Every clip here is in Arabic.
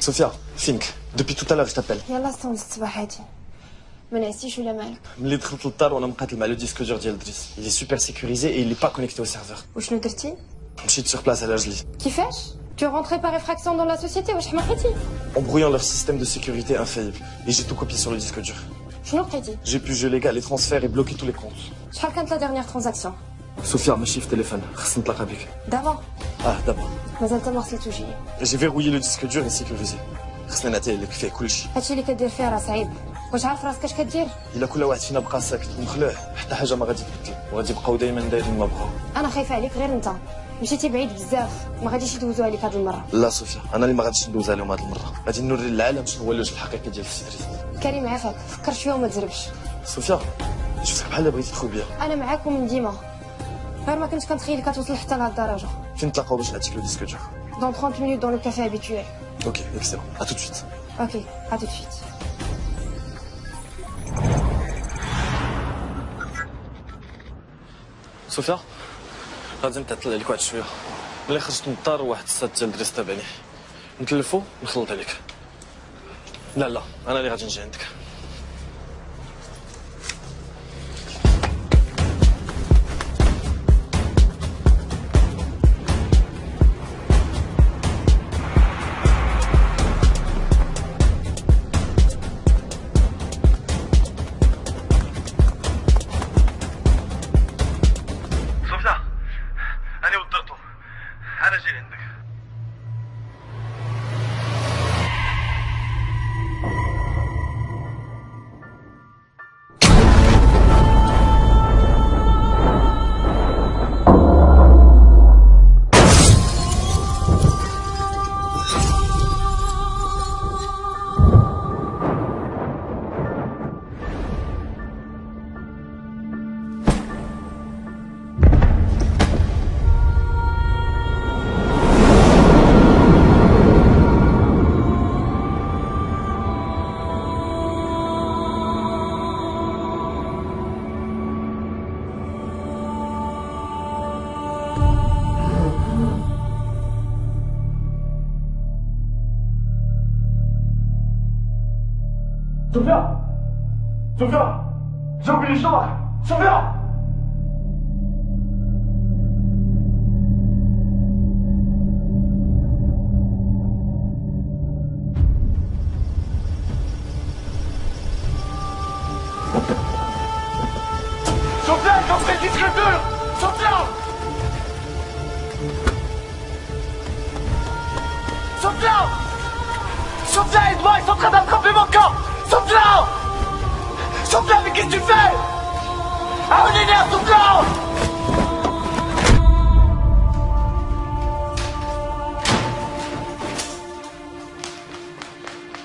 Sophia, think. Depuis tout à l'heure, je t'appelle. يلا استنى صباحاتي ما نعسيش ولا مالك. ملي دخلت للدار وانا مقاتل مع لو ديسك دور ديال دريس. Il est super sécurisé et il est pas connecté au serveur. وشنو درتي؟ مشيت sur place على رجلي. كيفاش؟ Tu es rentré par effraction dans la société واش حماقيتي؟ En brouillant leur système de sécurité infaillible. Et j'ai tout copié sur le disque dur. شنو لقيتي؟ J'ai pu geler les transferts et bloquer tous les comptes. شحال كانت لا dernière transaction؟ Sophia, ماشي في تليفون. خصني نتلاقى بك. دابا دابا. مازال تا ما غسلتوش. J'ai verrouillé le disque dur et sécurisé. خصني نعطيه لك فيه كلشي. هادشي اللي كدير فيه راه صعيب. واش عارف راسك اش كدير؟ إلا كل واحد فينا بقى ساكت ومخلوع حتى حاجة ما غادي تبدل وغادي يبقاو دايما دايرين ما بغاو. انا خايفه عليك غير انت. مشيتي بعيد بزاف ما غاديش يدوزوا عليك هاد المره. لا صوفيا، انا اللي ما غاديش ندوز عليهم هاد المره. غادي نوري للعالم شنو هو الوجه الحقيقي ديال السي دريس. كريم عافاك فكر شويه وما تزربش. صوفيا، شفتك بحال بغيتي تدخل بيا. انا معاك ومن ديما. غير ما كنتش كنتخيلك كتوصل حتى لهاد الدرجه. فين نتلاقاو باش نعطيك لو ديسك دور؟ Dans 30 minutes dans le café habituel. Ok, excellent. À tout de suite. Ok, à tout de suite. صوفيا، غادي نتعطل عليك واحد شويه. ملي خرجت من الدار واحد الساد ديال دريس تابعني. نتلفو نخلط عليك. لا انا اللي غادي نجي عندك. Sophia, j'ai oublié les chambres. Sophia. Sophia, ils ont pris le disque dur. Sophia. Sophia. Sophia, aide-moi, ils sont en train d'attraper mon corps. Sophia. Sophia, mais qu'est-ce que tu fais? Ah, on est nerf, Sophia!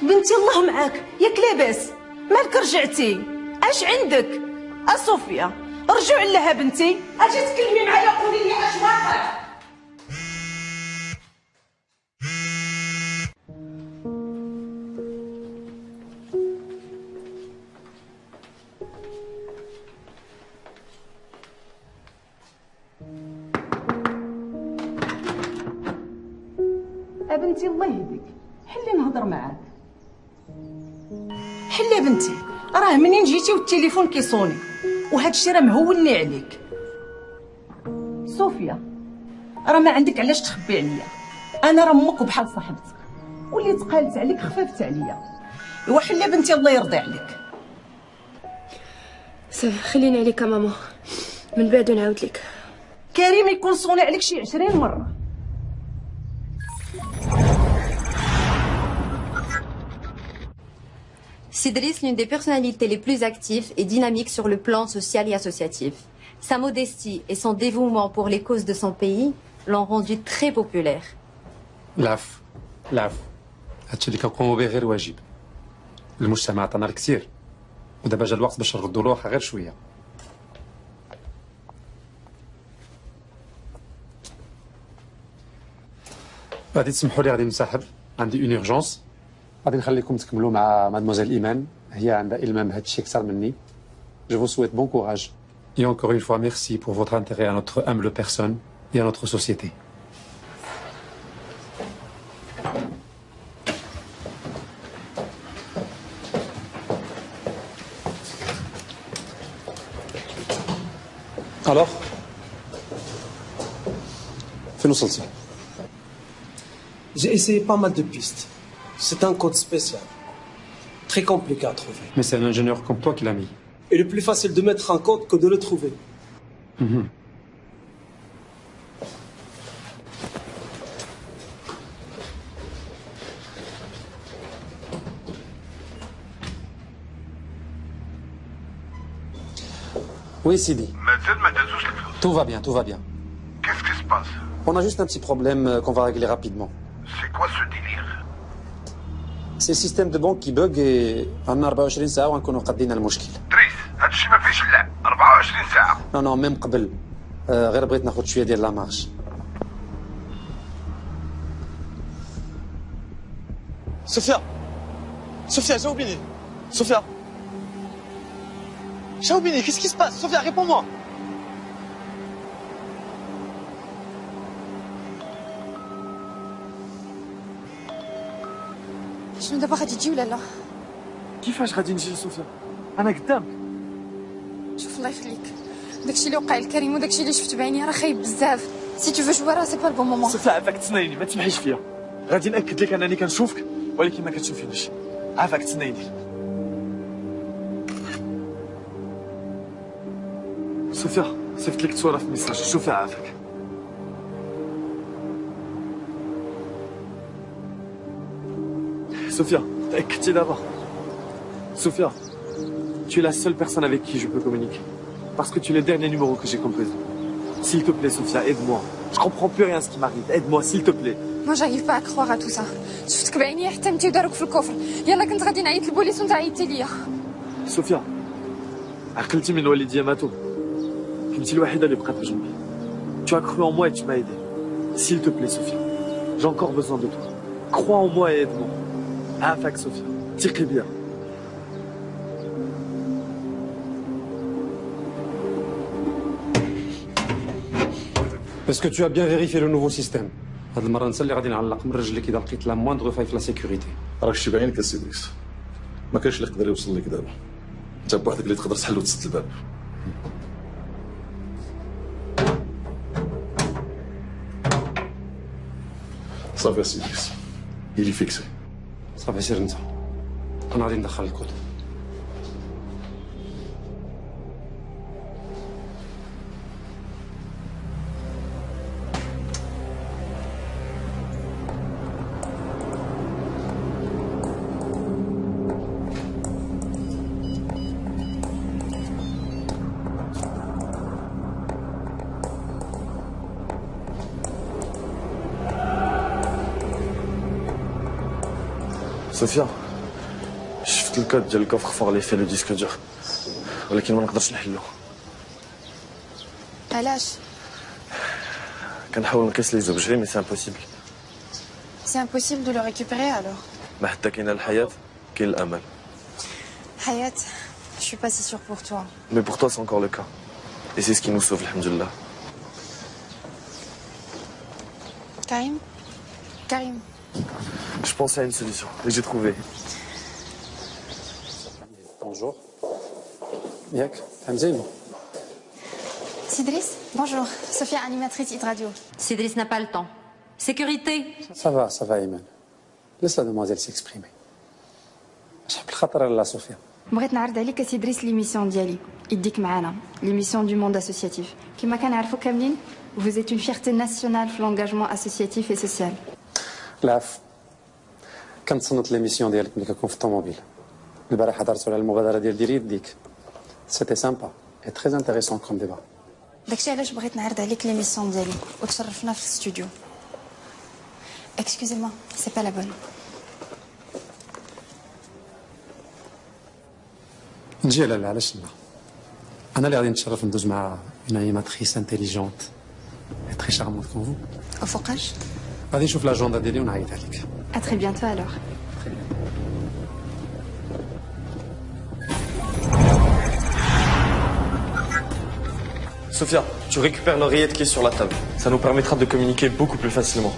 بنتي الله معاك ياك لاباس مالك رجعتي اش عندك صوفيا رجوع لها بنتي اجي تكلمي معايا قولي لي اش واقع بنتي الله يهديك حلي نهضر معاك حلي بنتي راه منين جيتي والتليفون كيصوني وهذا الشيء راه مهوني عليك صوفيا راه ما عندك علاش تخبي عليا انا راه امك وبحال صاحبتك واللي تقالت عليك خففت عليا ايوا حلي بنتي الله يرضي عليك صافي خليني عليك ماما من بعد نعاود لك كريم يكون صوني عليك شي 20 مره Sidris, l'une des personnalités les plus actives et dynamiques sur le plan social et associatif. Sa modestie et son dévouement pour les causes de son pays l'ont rendu très populaire. العفو هادشي اللي كنقوموا به غير واجب المجتمع عطانا الكثير ودابا جا الوقت باش نردوا له غير شويه غادي تسمحوا لي غادي نسحب عندي اون اورجونس غادي نخليكم تكملوا مع مادموزيل ايمان هي عندها المام بهذا الشيء اكثر مني جو vous souhaite bon courage et encore une fois merci pour votre intérêt à notre humble personne et à notre société Alors فين وصلتي؟ J'ai essayé pas mal de pistes. C'est un code spécial. Très compliqué à trouver. Mais c'est un ingénieur comme toi qui l'a mis. Et le plus facile de mettre un code que de le trouver. Oui, Sidi. مازال ما دازوش الفلوس. Tout va bien, tout va bien. Qu'est-ce qui se passe? On a juste un petit problème qu'on va régler rapidement. C'est quoi ce délire? C'est le système de banque qui bug et عندنا 24 ساعة ونكونوا قادين المشكل. دريس هاد الشيء ما فيهش اللعب 24 ساعة. Non, non, même قبل. غير بغيت ناخذ شوية ديال لا مارج. Sophia Sophia, j'ai oublié. Sophia J'ai oublié, qu'est-ce qui se passe? Sophia, réponds-moi. شنو دابا غادي تجي ولا لا؟ كيفاش غادي نجي صوفيا؟ انا قدامك. شوف الله يخليك، داكشي اللي وقع لكريم وداكشي اللي شفت بعيني راه خايب بزاف. سي تو فو جوي راه سي با البون مومون. صوفيا عافاك تسنايني، ما تسمحيش فيا. غادي ناكد لك انني كنشوفك ولكن ما كتشوفينيش. عافاك تسنايني. صوفيا صيفط لك صورة في ميساج، شوفها عافاك. Sophia, t'as d'abord. Sophia, tu es la seule personne avec qui je peux communiquer. Parce que tu es le dernier numéro que j'ai composé. S'il te plaît, Sophia, aide-moi. Je comprends plus rien à ce qui m'arrive. Aide-moi, s'il te plaît. ما j'arrive pas à croire à tout ça. شفتك بعيني حتى انت وداروك في الكفر. يلا كنت غادي نعيط للبوليس وانت عيطتي ليا. Sophia, عقلتي من والدي ماتوا. كنتي الوحيدة اللي بقات بجنبي. Tu as cru en moi et tu m'as aidé. S'il te plaît, Sophia, j'ai encore besoin de toi. Crois en moi et aide-moi. عافاك Sophia, تيقي بيا. Est-ce que tu as bien vérifié le nouveau système? هاد المرة نسى اللي غادي نعلق من رجلك إذا لقيت لا موindre faille في لا sécurité. راك شتي بعينك السيديس. ما كاينش اللي يقدر يوصل لك دابا. انت بوحدك اللي تقدر تحل وتسد الباب. صافي السيديس. إلي فيكسي. صافي سير انت. أنا غادي ندخل الكود. صوفيا شفت الكود ديال الكوفر فور اللي فيه لو ديسك دور ولكن ما نقدرش نحلو. علاش؟ كنحاول نقيس لي زوبجي مي سي امبوسيبل. سي امبوسيبل دو لو ريكوبيري الوغ. ما حتى كاينه الحياه كاين الامل. حياة je suis pas si sûre pour toi. Mais pour toi c'est encore le cas. Et c'est ce qui nous sauve, alhamdoulilah. Karim Karim. Je pensais à une solution et j'ai trouvé. Bonjour. ياك فهم زين. Sidris, bonjour. Sophia, animatrice Hit Radio. Cédric n'a pas le temps. Sécurité. Ça va Iman. Laisse la demoiselle s'exprimer. شحال الخطر لا صوفيا. بغيت نعرض عليك سيدريس ليميسيون ديالي يديك معانا ليميسيون دو موند اسوسياتيف كما كنعرفوا كاملين vous êtes une fierté nationale في l'engagement associatif et social. العفو. كنتصنت ليميسيون ديالك ملي كنكون في الطوموبيل. البارح هضرتوا على المبادره ديال ديري يديك. سيتي سامبا et très intéressant comme débat. داكشي علاش بغيت نعرض عليك ليميسيون ديالي وتشرفنا في الاستوديو. Excusez-moi, c'est pas la bonne. نجي لا علاش لا. انا اللي غادي نتشرف ندوز مع une animatrice intelligente et très charmante comme vous. وفوقاش؟ غادي نشوف لاجوندا ديالي ونعيط عليك. À très bientôt alors. Sophia, tu récupères l'oreillette qui est sur la table. Ça nous permettra de communiquer beaucoup plus facilement.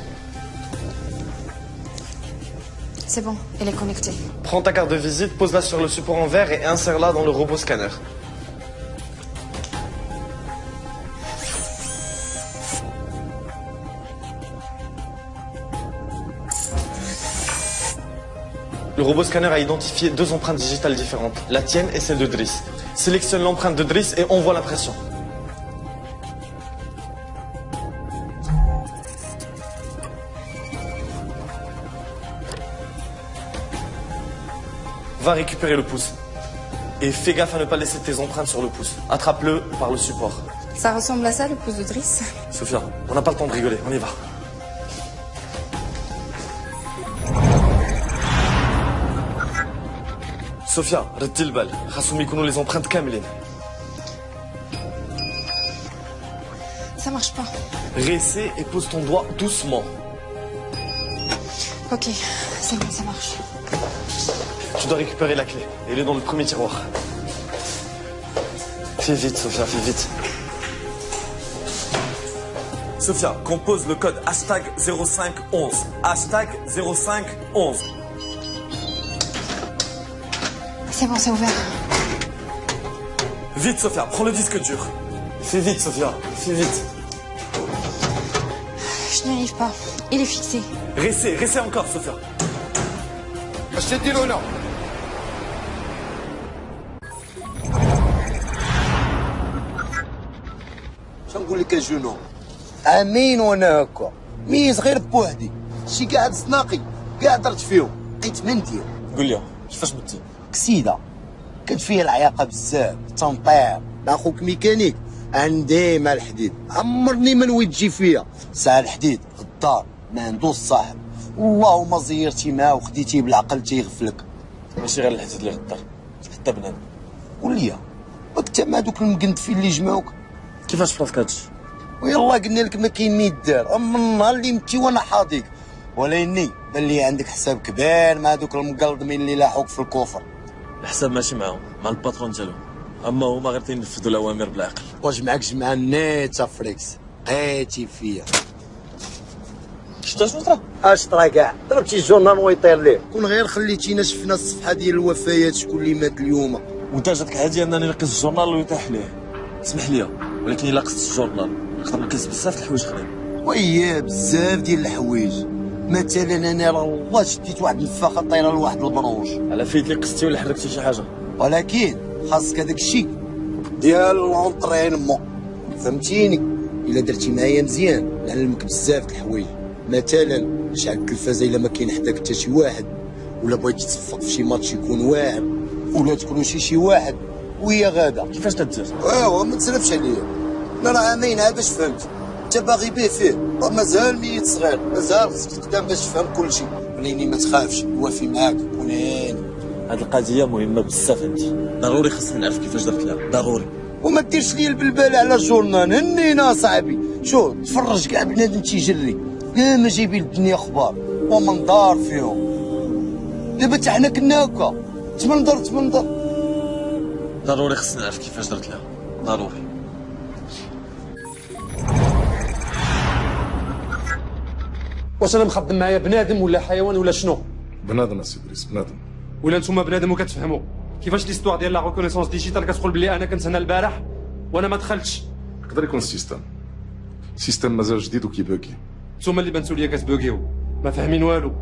C'est bon, elle est connectée. Prends ta carte de visite, pose-la sur le support en verre et insère-la dans le robot scanner. Le robot scanner a identifié 2 empreintes digitales différentes, la tienne et celle de Driss. Sélectionne l'empreinte de Driss et envoie l'impression. Va récupérer le pouce. Et fais gaffe à ne pas laisser tes empreintes sur le pouce. Attrape-le par le support. Ça ressemble à ça, le pouce de Driss? Sophia, on n'a pas le temps de rigoler, on y va. Sophia, ردي البال، خاصهم يكونوا les empreintes كاملين. Ça marche pas. Réessaie et pose ton doigt doucement. Ok, c'est bon, ça marche. Tu dois récupérer la clé. Elle est dans le premier tiroir. Fais vite, Sophia, fais vite. Sophia, compose le code #0511. #0511. C'est bon, c'est ouvert. Vite, Sophia, prends le disque dur. Fais vite, Sophia, fais vite. Je n'y arrive pas. Il est fixé. Réessaie encore, Sophia. شنقول لك اجونو امين وانا هكا ميز غير بوحدي شي قاعد صناقي كاع درت فيهم لقيت مندير قول لي كيفاش متي كسيده كانت فيها العياقه بزاف تنطير اخوك ميكانيك عندي مع الحديد عمرني ما نويت تجي فيا ساعه الحديد غدار ما عندوش صاحب والله ما زيرتي معاه وخديتيه بالعقل تيغفلك ماشي غير الحديد اللي غدار حتى بنان قول لي وقت مع دوك المقندفين اللي جمعوك كيفاش فراسك هادشي ويلا قلنا لك ما كاين ما يدار اما النهار اللي متي وانا حاضيك ولاني بان لي عندك حساب كبير مع دوك المقلدمين اللي لاحوك في الكفر الحساب ماشي معاهم مع الباترون ديالهم اما هما غير تينفذوا الاوامر بالعقل واش معاك جمعه نيتا فريكس لقيتي فيا شتا شنو طرا اش طرا كاع ضربتي الجورنال ويطير ليه كون غير خليتينا شفنا الصفحه ديال الوفيات شكون اللي مات اليوم وانت جاتك عادي انني نقص الجورنال ويطيح ليه اسمح لي ولكن الا قصت الجورنال نقدر نقص بزاف د الحوايج اخرين وياه بزاف ديال الحوايج مثلا انا راه والله شديت واحد النفاخه طايره لواحد البروج على فيت اللي قصتي ولا حركتي شي حاجه ولكن خاصك هذاك الشيء ديال لونطرينمون فهمتيني الا درتي معايا مزيان نعلمك بزاف د الحوايج مثلا شعل التلفازه الا ما كاين حداك حتى شي واحد ولا بغيتي تصفق في شي ماتش يكون واعر ولا تكونوا شي واحد وهي غاده كيفاش تدير ايوا ما تسرفش عليا انا راه عامين عاد باش فهمت انت باغي به فيه راه مازال ميت صغير مازال خصك تقدام باش تفهم كل شيء وليني ما تخافش وافي معاك كون هاني هاد القضيه مهمه بزاف عندي ضروري خصني نعرف كيفاش درت لها ضروري وما ديرش لي البلبال على الجورنال هنينا صاحبي شوف تفرج كاع بنادم تيجري كاع ما جايبين الدنيا اخبار ومنظار فيهم دابا حتى حنا كنا هكا تمنظر ضروري خصني نعرف كيفاش درت لها ضروري واش انا مخدم معايا بنادم ولا حيوان ولا شنو؟ بنادم السي دريس بنادم ولا نتوما بنادم وكتفهموا كيفاش ليستوار ديال لا ريكونيسونس ديجيتال كتقول بلي انا كنت هنا البارح وانا ما دخلتش؟ يقدر يكون السيستم مازال جديد وكيباكي نتوما اللي بانتو ليا كتبوكيو ما فاهمين والو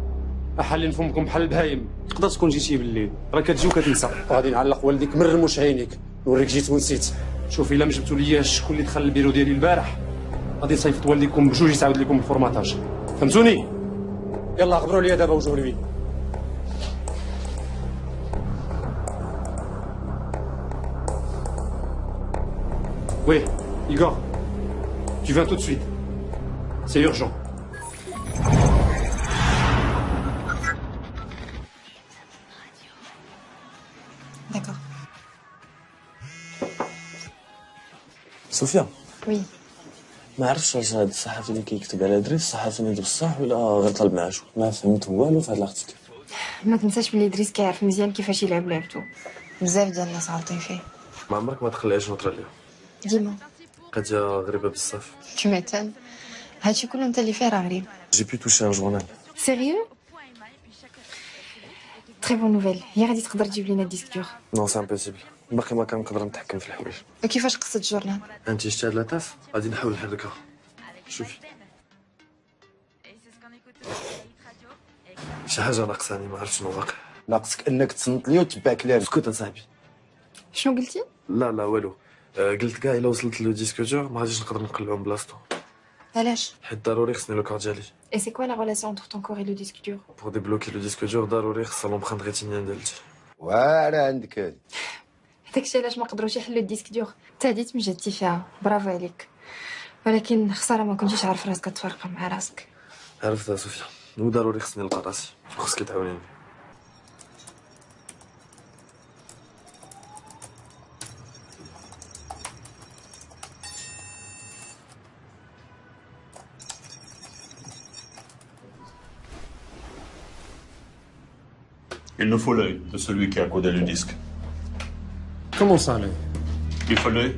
احالين فمكم بحال البهايم. تقدر تكون جيتي بالليل راه كتجي وكتنسى غادي نعلق والديك من رموش عينيك نوريك جيت ونسيت. شوف الا ما جبتو ليا شكون اللي دخل البيرو ديالي البارح غادي نصيفط والديكم بجوج يساعد لكم الفورماتاج فهمتوني؟ يلا غبروا لي دابا وجهوا لي. Oui, Igor, tu viens tout de suite. C'est urgent. D'accord. صوفيا Oui. ما عرفتش واش هاد الصحافي اللي كيكتب على دريس صحافي نيدو بصح ولا غير طالب معاشو ما فهمت والو في هاد لاختيك. ما تنساش بلي دريس كيعرف مزيان كيفاش يلعب لعبتو بزاف ديال الناس عارفين فيه. ما عمرك ما تخليهاش نهضر عليها ديما قضيه غريبه بزاف. tu m'étonnes. هادشي كله انت اللي فيه راه غريب. جي بي توشي ان جورنال. Sérieux? Très bonne nouvelle. هي غادي تقدر تجيب لينا الديسك دور. نو سي امبوسيبل باقي ما كنقدر نتحكم في الحوايج. وكيفاش قصة الجورنال؟ انت شتي هاد لاطاف غادي نحاول نحركها. شوفي شي حاجه ناقصاني ما عرفتش شنو واقع. ناقصك انك تصنت لي وتتبع كلامي. اسكت اصاحبي. شنو قلتي؟ لا والو. قلت كاع الا وصلت لو ديسك دور ما غاديش نقدر نقلعو من بلاصتو. علاش؟ حيت ضروري خصني لو كار ديالي. Et c'est quoi la relation entre ton corps et le disque dur? بور ديبلوكي لو ديسك دور ضروري خصها لومبرانت ريتينيان ديالتي. واعره عندك هادي. داكشي علاش ما قدروش يحلوا الديسك دور. انت هادي تمجدتي فيها، برافو عليك. ولكن خساره ما كنتيش عارف راسك تفرق مع راسك. عرفتها صوفيا، وضروري خصني نلقى راسي، وخصك تعاونيني. Il nous faut l'œil de celui qui a codé le disque. Comment ça, l'œil? Il faut l'œil,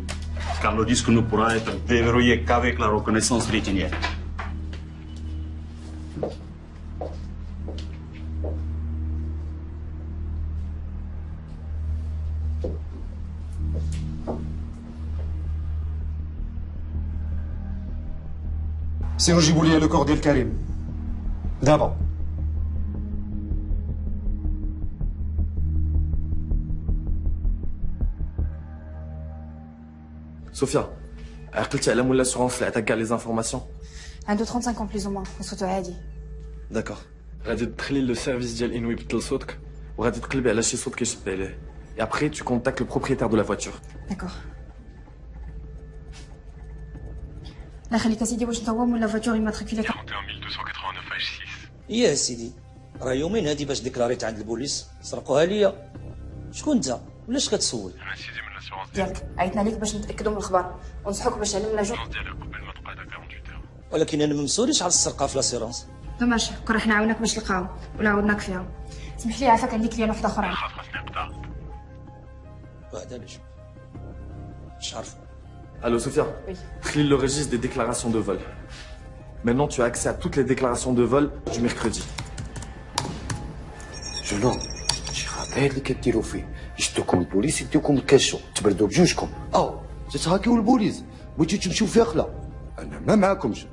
car le disque ne pourra être déverrouillé qu'avec la reconnaissance rétinienne. سيروا جيبوا لي لو كور ديال كريم دابا. صوفيا، عقلتي على مولا سورونس اللي عطاك كاع لي زانفورماسيون؟ عنده 35 ans plus ou moins وصوتو عادي. داكوغ. غادي تدخلي لو سيرفيس ديال انوي يبدل صوتك وغادي تقلبي على شي صوت كيشبه عليه. Et après tu contactes le propriétaire de la voiture. D'accord. لا خليك اسيدي واش انت هو ولا فاتور يماتريكولي 41289 H6. يا سيدي راه يومين هادي باش ديكلاريت عند البوليس سرقوها ليا. شكون انت ولاش كتسول؟ انا سيدي من الاسيرونس ديالك عيطنا ليك باش نتاكدوا من الخبر ونصحوك باش علمنا جو. ديالك قبل ما تبقى هذا 48 ساعه. ولكن انا ما مسوليش على السرقه في لاسيرونس. ماشي كون راح نعاونك باش نلقاو ولا عاودناك فيها. سمح لي عافاك عندي كليان واحد اخرى. خاصني نقطع. وهذا علاش؟ مش عارف. Allô Sophia. Oui. Clean le registre des déclarations de vol. Maintenant tu as accès à toutes les déclarations de vol du mercredi. شنو؟ شي خطير اللي كديروا فيه، يشدوكم البوليس يديوكم الكاشو، تبردوا بجوجكم. تتهاكيو البوليس، بغيتو تمشيو في خلا. انا ما معاكمش.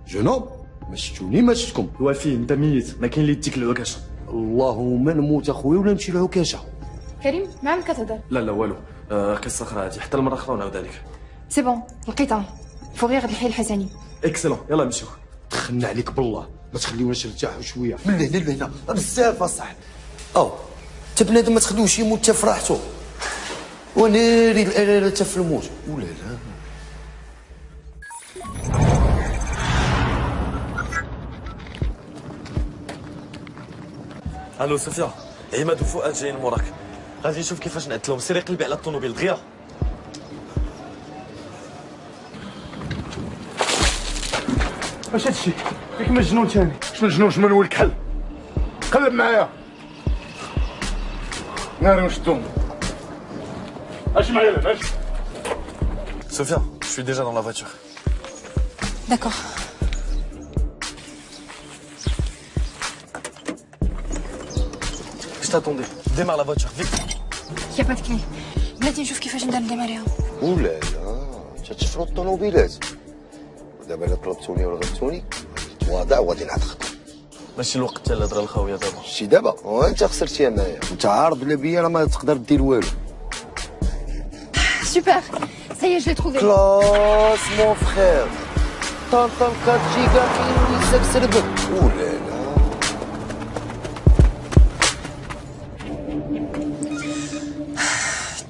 جنوب ما شفتوني ما شفتكم. وفي انت ميت، ما كاين اللي يديك العكاشه. اللهم نموت اخويا ولا نمشي للعكاشه. كريم ما عمرك كتهضر. لا والو. قصه اخرى هادي، حتى المره اخرى ونعاود عليك. سي بون لقيتها. فوغيغ الحي الحسني. اكسلون يلا نمشيو. دخلنا عليك بالله، ما تخليوناش نرتاحوا شويه. من هنا لهنا بزاف اصاحبي. انت بنادم ما تخليوش يموت حتى في راحته. وناري الاريره حتى في الموت. ولا لا. الو صوفيا، عماد وفؤاد جايين موراك. غادي نشوف كيفاش نعدلهم. سيري قلبي على الطوموبيل دغيا. واش هادشي؟ ياك مجنون تاني؟ شنو الجنون شنو نولك حل؟ قلب معايا. ناري ونشدهم. اش معايا لاباس؟ Sophia, je suis déjà dans la voiture. D'accord. Je t'attendais. Démarre la voiture, vite. يا با تكلي. بلاتي نشوف كيفاش ندير نديماريها. ولا لا، تتشفروا الطوموبيلات. دابا الا طلبتوني ولا غلبتوني تواضع وغادي نعتقكم. ماشي الوقت تاع الهضره الخاويه دابا. شتي دابا وانت خسرتيها معايا، انت عارض بلا بيا راه ما تقدر دير والو. Super. Ça y est, je l'ai trouvé. كلاس مون فخير. طنطا 4 جيجا كاين يسرسربك. ولا لا.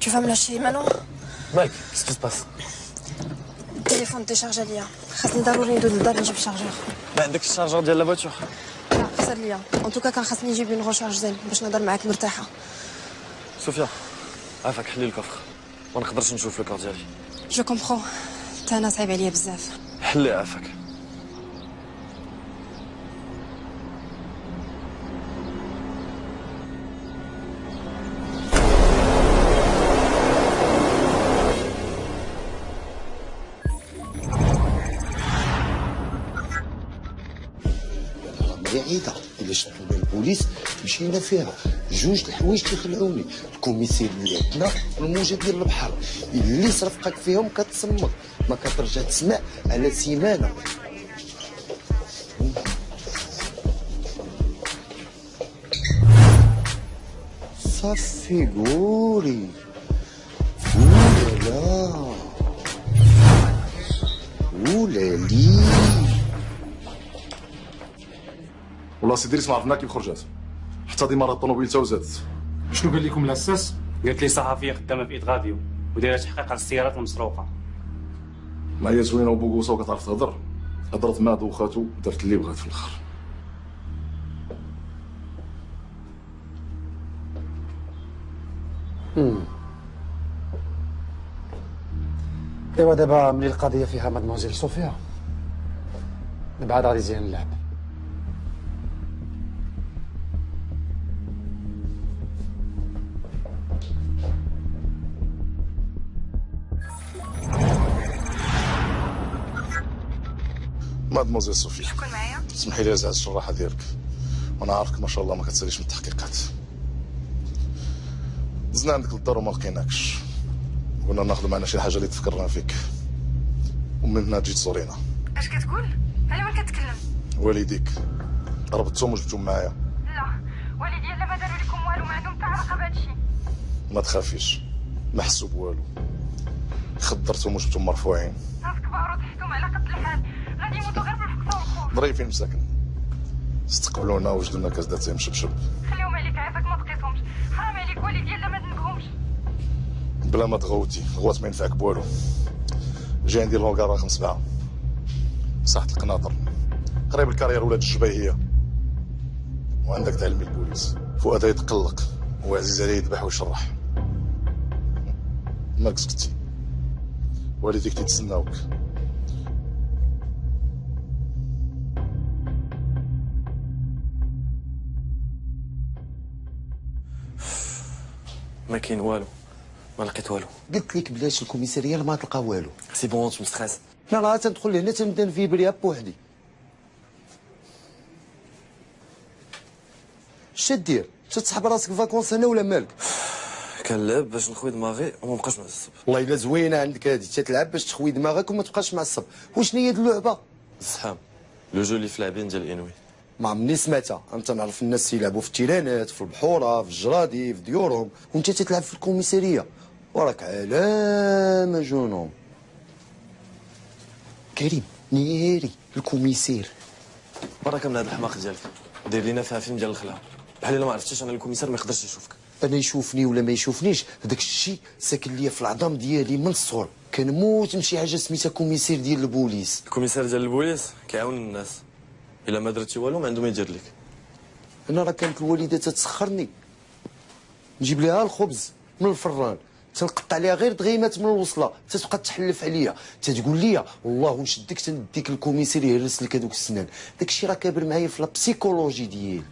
Tu vas me lâcher maintenant? Mike, qu'est-ce qui se passe? التليفون ديشارجا ليا. خاصني ضروري ندوز للدار نجيب شارجور. ما عندكش الشارجور ديال لا فواتور؟ لا خسر ليا. ان توكا كان خاصني نجيب اون غوشارج زين باش نهضر معاك مرتاحه. صوفيا، عافاك حلي الكفر. ما نقدرش نشوف الكار ديالي. جو كومبخون. تا انا صعيب عليا بزاف. حلي عافاك. بعيده الا شدونا البوليس مشينا فيها. جوج الحوايج تيخلعوني، الكوميسير اللي عندنا والموجه ديال البحر اللي صرفقك فيهم كتصمك ما كترجع تسمع على سيمانه. صافي قولي. ولا ولا لي والله سي دريس ما عرفنا كيف خرجات، حتى ديمارة الطوموبيل تا وزادت. شنو قال لكم الاساس؟ قالت لي صحفيه خدامه في إدغاديو ودايره تحقيق على السيارات المسروقه. ما هي زوينه وبوكوسه وكتعرف تهضر، هضرت مع دوخاتو ودارت اللي بغات في الاخر. ايوا دابا ملي القضيه فيها مادموزيل صوفيا من بعد غادي يزين اللعب. مادموزيل صوفيا، شكون معايا؟ اسمحي لي ازعج الشراحه ديالك، وانا عارفك ما شاء الله ما كتساليش من التحقيقات. دزنا عندك للدار وما لقيناكش، قلنا ناخذ معنا شي حاجه اللي تفكرنا فيك، ومن هنا تجي تزورينا. اش كتقول؟ على من كتكلم؟ والديك ربطتهم وجبتهم معايا. لا والدي لا ما داروا لكم والو، ما عندهم حتى علاقه بهذا الشيء. ما تخافيش، ما حسوا بوالو، خدرتهم وجبتهم مرفوعين. ناس كبار وتحتهم على قد الحال، غادي يموتوا غير بالفقصه والخوف. ظريفين مساكن، استقبلونا وجدوا لنا كاس داتاي مشبشب. خليهم عليك عافاك ما تقيسهمش، حرام عليك والدي لا ما ذنبهمش. بلا ما تغوتي، غوات ما ينفعك بوالو. جاي ندير لونكار رقم 7 ساحة القناطر قريب الكارير ولاد الجبيهية، وعندك تعلمي البوليس. فؤاد يتقلق وعزيز عليه يذبح ويشرح. مالك سكتي، والديك تيتسناوك. ما كاين والو، ما لقيت والو. قلت لك بلاش الكوميساريه ما تلقى والو. سي بون انت مستريس. لا لا تندخل لهنا تنبدا نفيبريها بوحدي. اش دير؟ تسحب راسك فاكونس هنا ولا مالك؟ كنلعب باش نخوي دماغي وما نبقاش معصب. والله الا زوينه عندك هذه، تتلعب باش تخوي دماغك وما تبقاش معصب. وشنو هي هاد اللعبه؟ الزحام، لو جو اللي في لاعبين ديال انوي. ما عمرني سمعتها، انت نعرف الناس يلعبوا في التيرانات، في البحوره، في الجرادي، في ديورهم، وانت تتلعب في الكوميساريه. وراك علامه جنون. كريم نيري الكوميسير. برك من هذا الحماق ديالك، دير لينا فيها فيلم ديال الخلعه، بحال الا ما عرفتيش انا الكوميسار ما يقدرش يشوفك. انا يشوفني ولا ما يشوفنيش، هذاك الشيء ساكن ليا في العظام ديالي من الصغر. كنموت نمشي حاجه سميتها كوميسير ديال البوليس. الكوميسار ديال البوليس كيعاون الناس، الا ما درتي والو ما عنده ما يدير لك. انا راه كانت الوالده تتسخرني، نجيب لها الخبز من الفران، تنقطع عليها غير دغيمات من الوصله، تتبقى تحلف عليا، تتقول لي والله نشدك تنديك الكوميسير يهرس لك هذوك السنان. داك الشيء راه كابر معايا في لابسيكولوجي ديالي.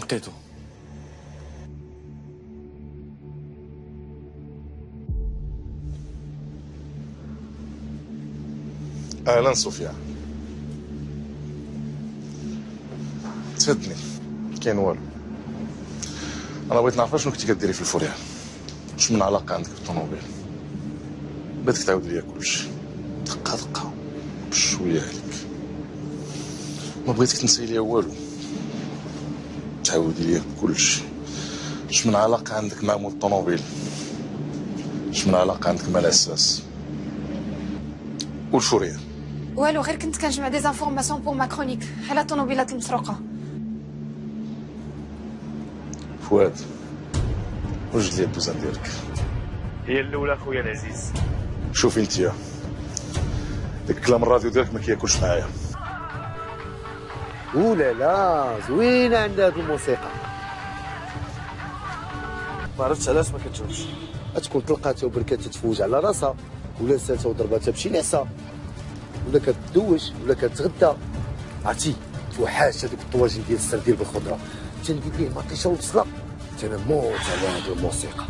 لقيتو. اهلا صوفيا، تفدني كاين والو. انا بغيت نعرف شنو كنتي كديري في الفوريال، واش من علاقه عندك بالطوموبيل. بغيتك تعاود ليا كلشي دقه دقه بشويه عليك، ما بغيتك تنسي ليا والو، تعاودي ليا كلشي. اش من علاقه عندك مع مول الطوموبيل، اش من علاقه عندك مع الاساس والفوريال. والو غير كنت كنجمع دي زانفورماسيون بور ما كرونيك على الطوموبيلات المسروقه. فؤاد وجد لي الدوزان ديالك. هي الاولى خويا العزيز. شوفي انتيا، داك كلام الراديو ديالك ما كياكلش معايا. ولا لا زوينه عندها هاد الموسيقى. ما عرفتش علاش ما كتشوفش. تكون تلقاتها وبركات تتفوج على راسها، ولا سالتها وضرباتها بشي نعسه، ولا كتدوش ولا كتغدى. عرفتي توحاش هذوك الطواجن ديال السردين بالخضره، تندير ليه مطيشه وبصله، تنموت على هاد الموسيقى.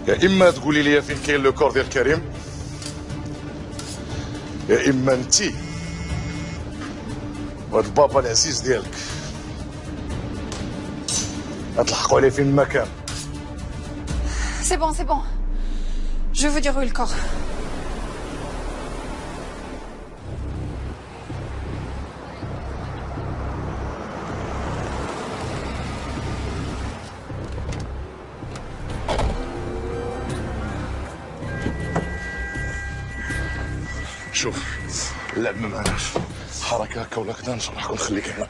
يا اما تقولي لي فين كاين لو كور ديال كريم، يا اما انتي وهاد البابا العزيز ديالك غتلحقوا عليه فين ما كان. C'est bon. Je vous déroule le corps. شوف اللعب ما معناش حركه هكا ولا كذا نشرحك ونخليك هنا.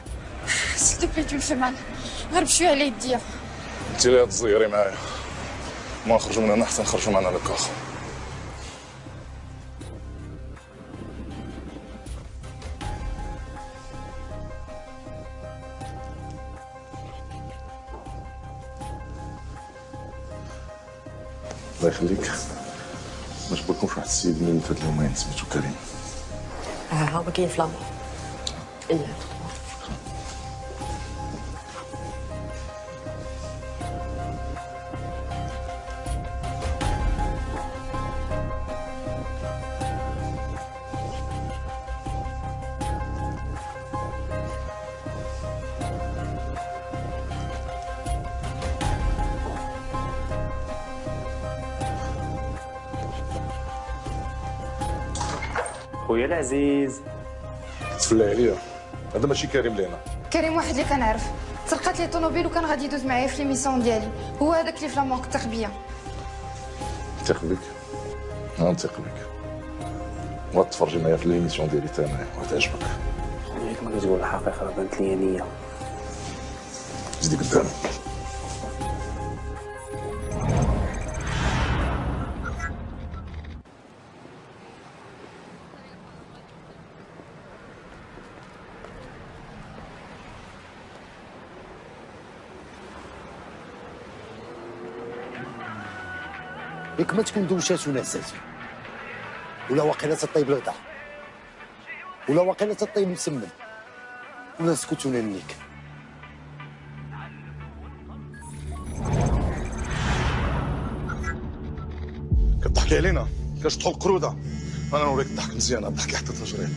سيل تو بلي تو مان هرب شويه على يديا. انت اللي تزيري معايا ما نخرجوا من هنا حتى نخرجوا معنا للكاخ. الله يخليك ما جبركمش واحد السيد من فهاد اليومين سميتو كريم. ها هو كاين فلامو. إلا خويا العزيز تفلى عليا هذا ماشي كريم لينا. كريم واحد اللي كنعرف سرقات لي طوموبيل وكان غادي يدوز معايا في ليميسيون ديالي، هو هذاك اللي فلامونك تثق بيا. نثق بك نثق بك وتفرجي معايا في ليميسيون ديالي حتى انايا وتعجبك. خويا كما كتقول الحقيقه راه بانت ليا نيه. زيدي قدامي. ياك ما تكون دوشات ونعسات ولا واقيلا تطيب الغدا ولا واقيلا تطيب مسمن ولا سكت وننيك. كتضحكي علينا كتشطحوا القروده. انا نوريك الضحك مزيان الضحك حتى تجري.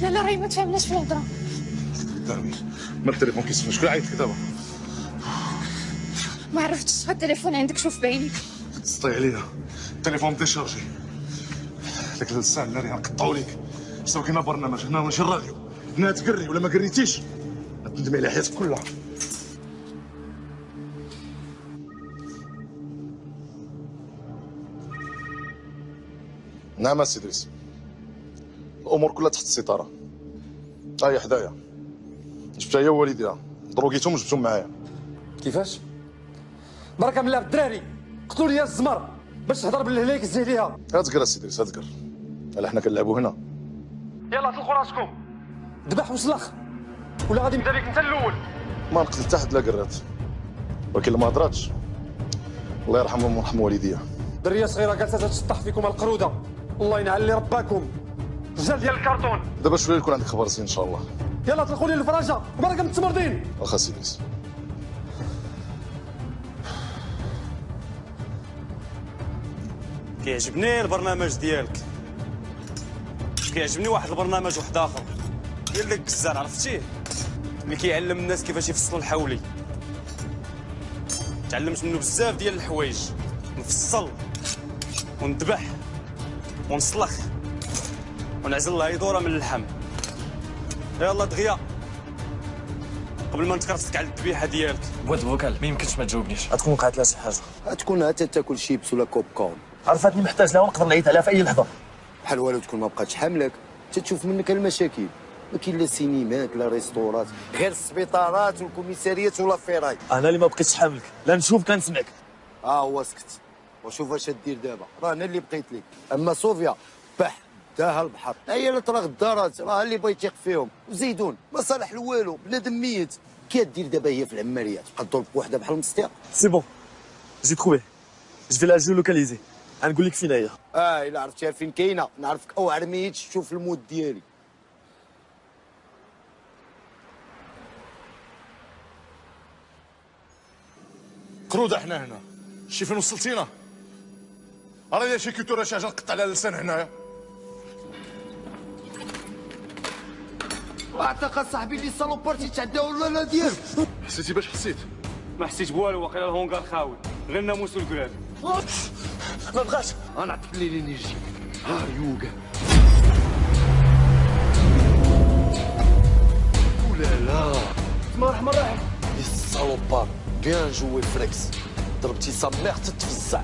لا لا راهي ما تفهمناش في الهضره. قدامي ما التليفون كيسمع شكون عيط لك دابا؟ ما عرفتش شحال التليفون عندك شوف بعينيك. تسطي عليا التليفون ديشارجي. داك الساعه اللي غنقطعوا ليك سوا كاين برنامج هنا ماشي الراديو هنا تقري ولا ما قريتيش غتندمي على حياتك كلها. نعم السي ادريس الامور كلها تحت السيطره. هي حدايا جبتها هي ووالديها دروكيتهم جبتهم معايا. كيفاش؟ بركه من الله الدراري قتلوا لي الزمر باش تهضر بالهليك زيه ليها. تقرا السي ادريس تقرا الا حنا كنلعبوا هنا. يلا طلقوا راسكم ذبح وسلخ ولا غادي نبدا بك انت الاول. ما نقتل حتى حد لا قرات ولكن ما هضراتش الله يرحمهم ويرحم والديها. دريه صغيره جالسه تشطح فيكم القروده الله ينعل لي رباكم رجال ديال الكرتون. دابا شويه يكون عندك خبر زين ان شاء الله. يلا طلقوا لي الفراجه وبركه من التمرضين. واخا سي ادريس. كيعجبني البرنامج ديالك. كيعجبني واحد البرنامج واحد اخر ديال داك الكزار عرفتيه اللي كيعلم الناس كيفاش يفصلوا الحولي. تعلمت منه بزاف ديال الحوايج نفصل ونذبح ونسلخ ونعزل الهيدوره من اللحم. يلا دغيا قبل ما نتكرفسك على الذبيحه ديالك. بواد فوكال ما يمكنش ما تجاوبنيش. غتكون وقعت لها شي حاجه. غتكون حتى تاكل شيبس ولا كوب كون. عرفاتني محتاج لها ونقدر نعيط عليها في اي لحظه. بحال والو تكون ما بقاتش حاملك تتشوف منك المشاكل. ما كاين لا سينيمات لا ريستورات غير السبيطارات والكوميساريات ولا فيراي. انا اللي ما بقيتش حاملك لا نشوف كان نسمعك. هو سكت وشوف اش دير دابا راه انا اللي بقيت لك. اما صوفيا بح داها البحر هي اللي طرا غدارات راه اللي بغا يتيق فيهم. وزيدون ما صالح له والو بنادم ميت. كي دير دابا هي في العماريات تبقى تضرب بوحده بحال المستيق. سي بون جي تروفي جو في لا جيولوكاليزي غنقول لك فين هي. الا عرفتيها فين كاينه نعرفك اوعر ميت تشوف الموت ديالي. كروده حنا هنا شي فين وصلتينا. راه الا شي كيتو راه شي حاجه نقطع على اللسان هنايا. اعتقد صاحبي اللي صالوبارتي تعداو ولا لا ديالو. حسيتي باش حسيت؟ ما حسيت بوالو واقيلا الهونغار خاوي غير الناموس والكراد. ما بغاش انا عطيك لي لينيرجي. ها يوغا ولا لا مرحبا مرحبا لي صالوبار بيان جوي فريكس. ضربتي سا ميغ تتفزع.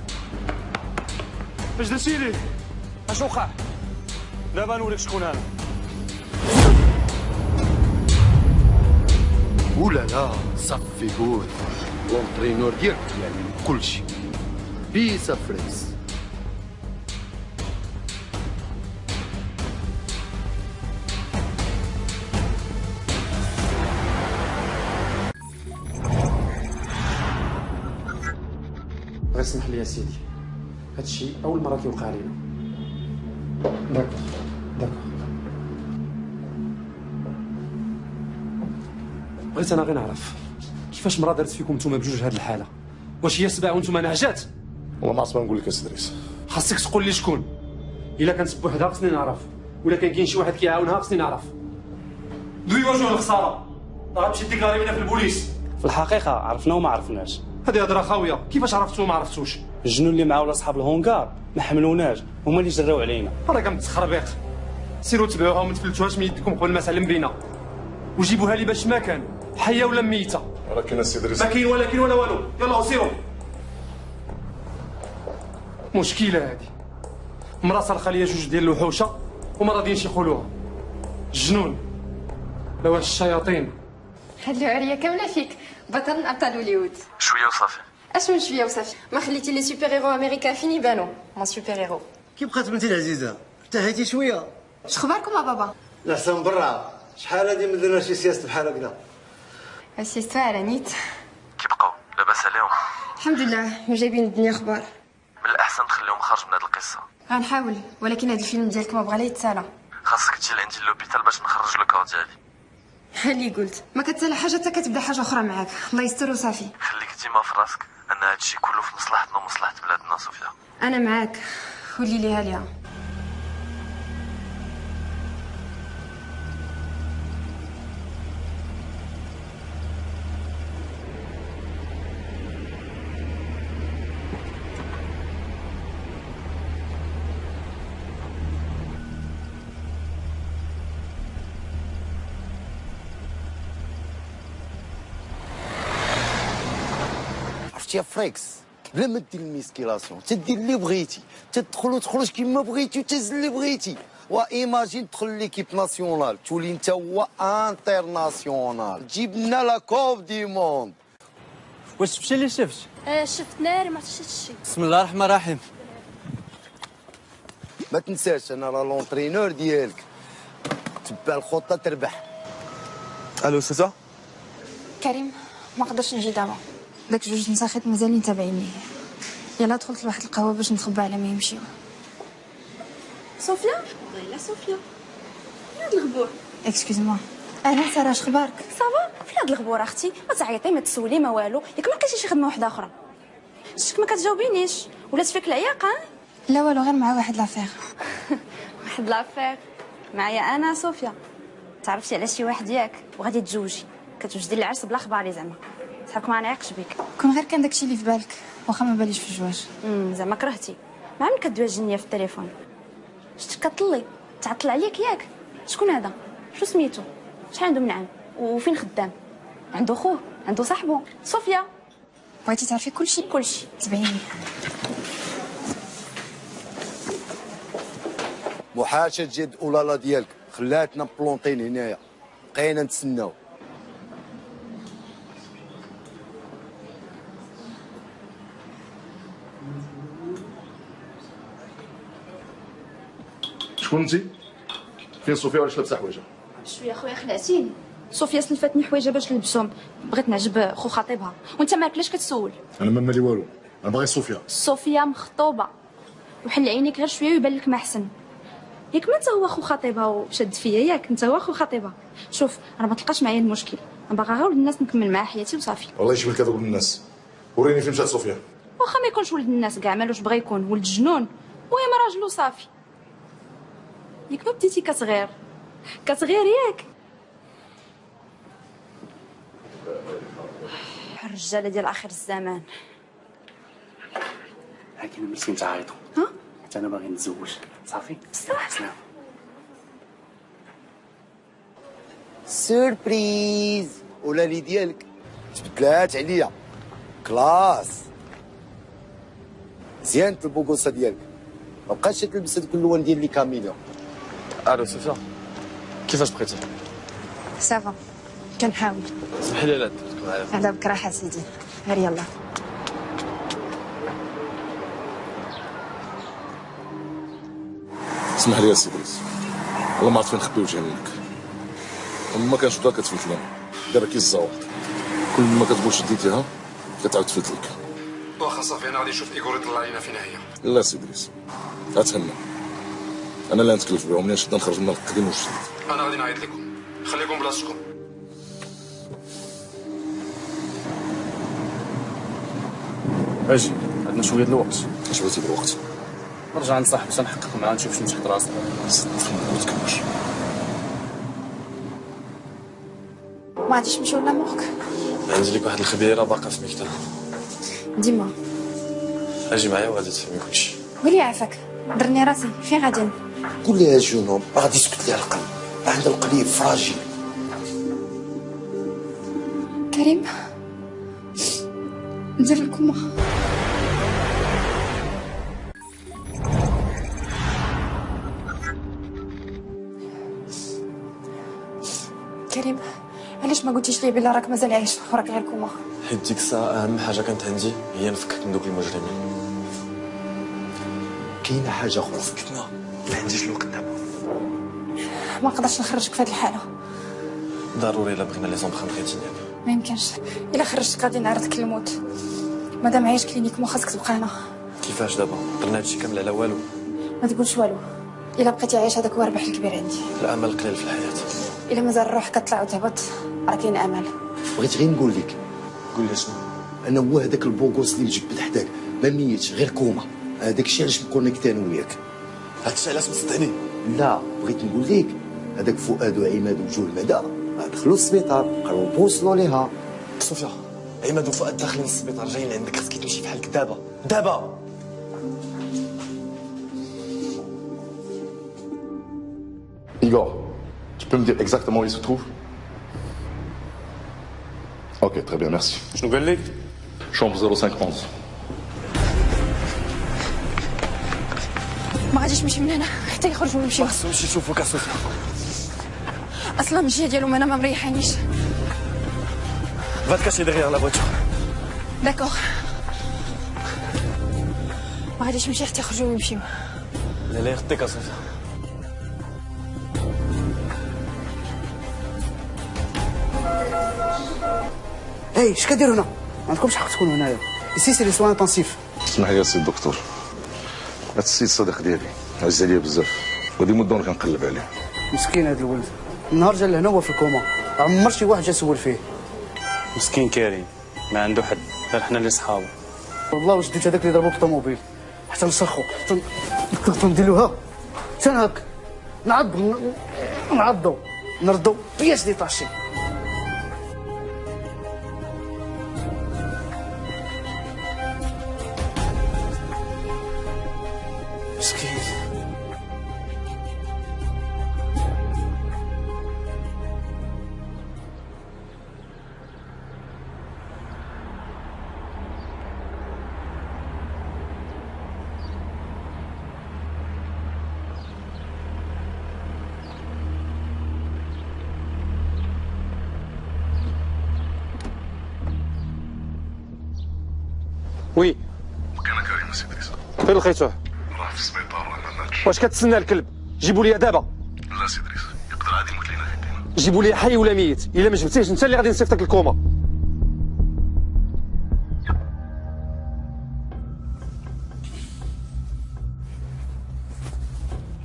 اش درتي ليه؟ اش وقع؟ دابا نوريك شكون انا. ولا لا صافي قول لونترينور ديالك يعني كلشي بيس فريكس. غير سمح لي يا سيدي، هادشي اول مره كيوقع لينا. داكور داكور. بغيت انا غير نعرف كيفاش مرا دارت فيكم نتوما بجوج هاد الحاله؟ واش هي سبع وانتوما نعجات؟ والله ما عرفت ما نقول لك اسي ادريس. خاصك تقول لي شكون. الا كانت بوحدها خصني نعرف، ولا كان كاين شي واحد كيعاونها خصني نعرف. دوي واجهوا الخساره، راه غتمشي ديكلاري لينا في البوليس. في الحقيقه عرفنا وما عرفناش. هذه هضره خاويه، كيفاش عرفتو وما عرفتوش؟ الجنون اللي معاه ولا صحاب الهونغار ما حملوناش، هما اللي جراو علينا. راه كنتخربيق. سيروا تبعوها وما تفلتوهاش من يدكم قبل ما سلم بينا، وجيبوها لي باش ما كان حيه ولا ميته. ولكن السي ادريس ما كاين ولا كاين ولا والو، يلاه سيروا. مشكله هذه، مرا صرخه ليا جوج ديال الوحوشه وما راضيينش يقولوها. الجنون لا واش الشياطين. هاد العريه كامله فيك، بطل من ابطال هوليوود. شويه وصافي. اش من شويه وصافي؟ ما خليتي لي سوبر هيرو امريكا فين يبانو؟ مون سوبر هيرو. كي بقات بنتي العزيزه انتهيتي شويه. شخباركم يا بابا؟ الاحسن برا، شحال هادي ما درنا شي سياسه بحال هكذا. السيستوار على نيت. كي بقاو لاباس عليهم؟ الحمد لله، جايبين الدنيا اخبار. من الاحسن تخليهم خارج من هاد القصه. غنحاول، ولكن هاد الفيلم ديالك ما بغا لا يتسالى. خاصك تجي لعندي لوبيتال باش نخرج لو كور ديالي. ها اللي قلت، ما كتسالى حاجه حتى كتبدا حاجه اخرى معاك، الله يستر وصافي. خليك ديما في راسك ان هادشي كله في مصلحتنا ومصلحه بلادنا صوفيا. انا معاك، ولي ليها ليها. عرفتي يا فريكس، بلا ما دير الميسكيلاسيون تدير اللي بغيتي، تدخل وتخرج كيما بغيتي وتهز اللي بغيتي، وايماجين تدخل ليكيب ناسيونال تولي انت هو انترناسيونال، تجيب لنا لا كوب دي موند. واش شفتي اللي شفت؟ شفت ناري ما شفتش شي. بسم الله الرحمن الرحيم. ما تنساش انا راه لونترينور ديالك، تبع الخطه تربح. الو سوسا. كريم، ما قدرتش نجي دابا، داك جوج نساخيت مازالين تابعيني. يلا دخلت لواحد القهوه باش نتخبى على ما يمشيو. صوفيا؟ لا صوفيا. فين هاد الغبور؟ اكسكيوز موا. اهلا ساره، اش اخبارك؟ صافا؟ فين هاد الغبور اختي؟ ما تعيطي ما تسولي ما والو، ياك ما لقيتي شي خدمه وحده اخرى؟ شتك ما كتجاوبينيش، ولات فيك العياقه؟ لا والو، غير مع واحد لافير. واحد لافير معايا انا صوفيا. تعرفتي على شي واحد ياك وغادي تزوجي، كتوجدي العرس بلا خباري زعما. صحابك ما نعيقش بك. كون غير كان داكشي اللي في بالك، واخا ما باليش في الزواج. زعما كرهتي. مع من كدوي الجنيه في التليفون؟ شتك كطلي تعطل عليك ياك؟ شكون هذا؟ شو سميتو؟ شحال عنده من عام؟ وفين خدام؟ عنده خوه؟ عنده صاحبو؟ صوفيا. بغيتي تعرفي كلشي؟ كلشي. تبعيني. محاشة جد اولالا ديالك خلاتنا بلونطين هنايا، بقينا نتسناو. شكون انت؟ فين صوفيا وعلاش لابسه حوايجها؟ شويه خويا خلعتيني. صوفيا سلفتني حوايجها باش نلبسهم، بغيت نعجب خو خطيبها، وانت مالك علاش كتسول؟ انا ما مالي والو، انا باغي صوفيا. صوفيا مخطوبه، وحل عينيك غير شويه ويبان لك ما احسن. ياك ما انت هو خو خطيبها وشد فيا، ياك انت هو خو خطيبها. شوف راه ما تلقاش معايا المشكل، انا باغا غير ولد الناس نكمل معاه حياتي وصافي. والله يجيب لك هذوك الناس، وريني فين مشات صوفيا. واخا ما يكونش ولد الناس كاع، مالوش بغا يكون ولد جنون، المهم راجل وصافي. ياك ما بديتي كتغير ياك. الرجاله ديال اخر الزمان. هاكي ملي تعيطوا. ها؟ حتى انا باغي نتزوج، صافي؟ بصح. سلام. سوربريز، ولالي ديالك تبدلات عليا كلاس. زيانة البوكوسه ديالك، ما بقاش تلبس هذوك اللون ديال لي كاميليون. الو صوفيا كيفاش بقيتي؟ سافا كنحاول. اسمحي لي لا درتك معايا. على بك راحه سيدي، غير يلا. اسمح لي يا سي دريس، والله ما عرفت فين نخبي وجهي منك. ما كانش بدا كتفلت لنا، دايره كي الزواق. كل ما كتقول شديتيها كتعاود تفلت لك. واخا صافي انا غادي نشوف ايغور يطلع لينا فينا هي. لا سي دريس، اتهنى. انا لا نتكلف بهم، منين شدنا نخرج من القديم والجديد. انا غادي نعيط لكم، خليكم بلاصتكم. اجي عندنا شويه د الوقت. اش بغيتي بالوقت؟ نرجع نصاحبو تنحقق معاه نشوف شنو تحت راسنا. ما تكملش. ما غاديش نمشيو لامورك. عندي لك واحد الخبيره باقا في المكتب. ديما اجي معايا وغادي تفهمي كلشي. قولي عافاك، درني راسي فين غادي؟ قول لها جنون ما غادي يسكت لها القلب، عندها القلب فراجيل. كريم ندير لكم كريم، علاش ما قلتيش لي بلا راك مازال عايش وراك غير كوما؟ حيت ديك الساعه اهم حاجه كانت عندي هي نفكك من دوك المجرمين. كاينه حاجه اخرى فكتنا، ما عنديش الوقت دابا. ما نقدرش نخرجك في هذه الحاله. ضروري الا بغينا لي زومبخان كيتينيك. ما يمكنش، الا خرجتك غادي نعرضك للموت. مادام عايش كلينيك ما خاصك تبقى هنا. كيفاش دابا؟ درنا هادشي كامل على والو. ما تقولش والو، الا بقيتي عايش هذاك هو الربح الكبير عندي. الامل قليل في الحياه. الا مازال الروح كتطلع وتهبط راه كاين امل. بغيت غير نقول لك، قول لي شنو؟ انا هو هذاك البوغوس اللي مجبد حداك ما ميتش غير كوما. هذاك الشيء علاش مكونيكتي انا وياك. هادشي علاش مصدقني؟ لا بغيت نقول لك هذاك فؤاد وعماد وجوه المدى دخلوا السبيطار بقاو بوصلوا ليها. صوفيا عماد وفؤاد داخلين السبيطار جايين عندك، خاصك تمشي بحالك دابا دابا. Igor, tu peux me dire exactement où il se trouve? Ok, très bien, merci. شنو قال لك؟ Chambre 0511. ما غاديش نمشي من هنا حتى يخرجوا ونمشيو. خاصو يمشي يشوفوك صوفيا. اصلا الجهه ديالهم انا ما مريحانيش. Va te cacher derrière la voiture. داكوغ، ما غاديش نمشي حتى يخرجوا ونمشيو. لا يغطيك صوفيا. اي اش كديروا هنا؟ ما عندكمش حق تكونوا هنايا. سي سي لي سوان انتنسيف. اسمح لي يا سي الدكتور، هاد السيد صديق ديالي عز عليا بزاف، غادي مده وانا كنقلب عليه. مسكين هذا الولد، النهار جا لهنا هو في الكوما، عمر شي واحد جا سول فيه. مسكين كريم ما عنده حد، غير حنا اللي صحابه. والله واش درت هذاك اللي ضربو بالطوموبيل حتى نسخو حتى نديروها حتى هاك نعضو نردو بياس ديتاشي. مسكين. وي مكان كريم سي دريس. فين لقيتوه؟ راه في السبيطار ولا ماتش. واش كتسنى الكلب؟ جيبوا لي دابا. لا سي دريس، يقدر عادي يموت لينا يدينا. جيبوا لي حي ولا ميت، الا ما جبتيش انت اللي غادي نصيفطك الكوما.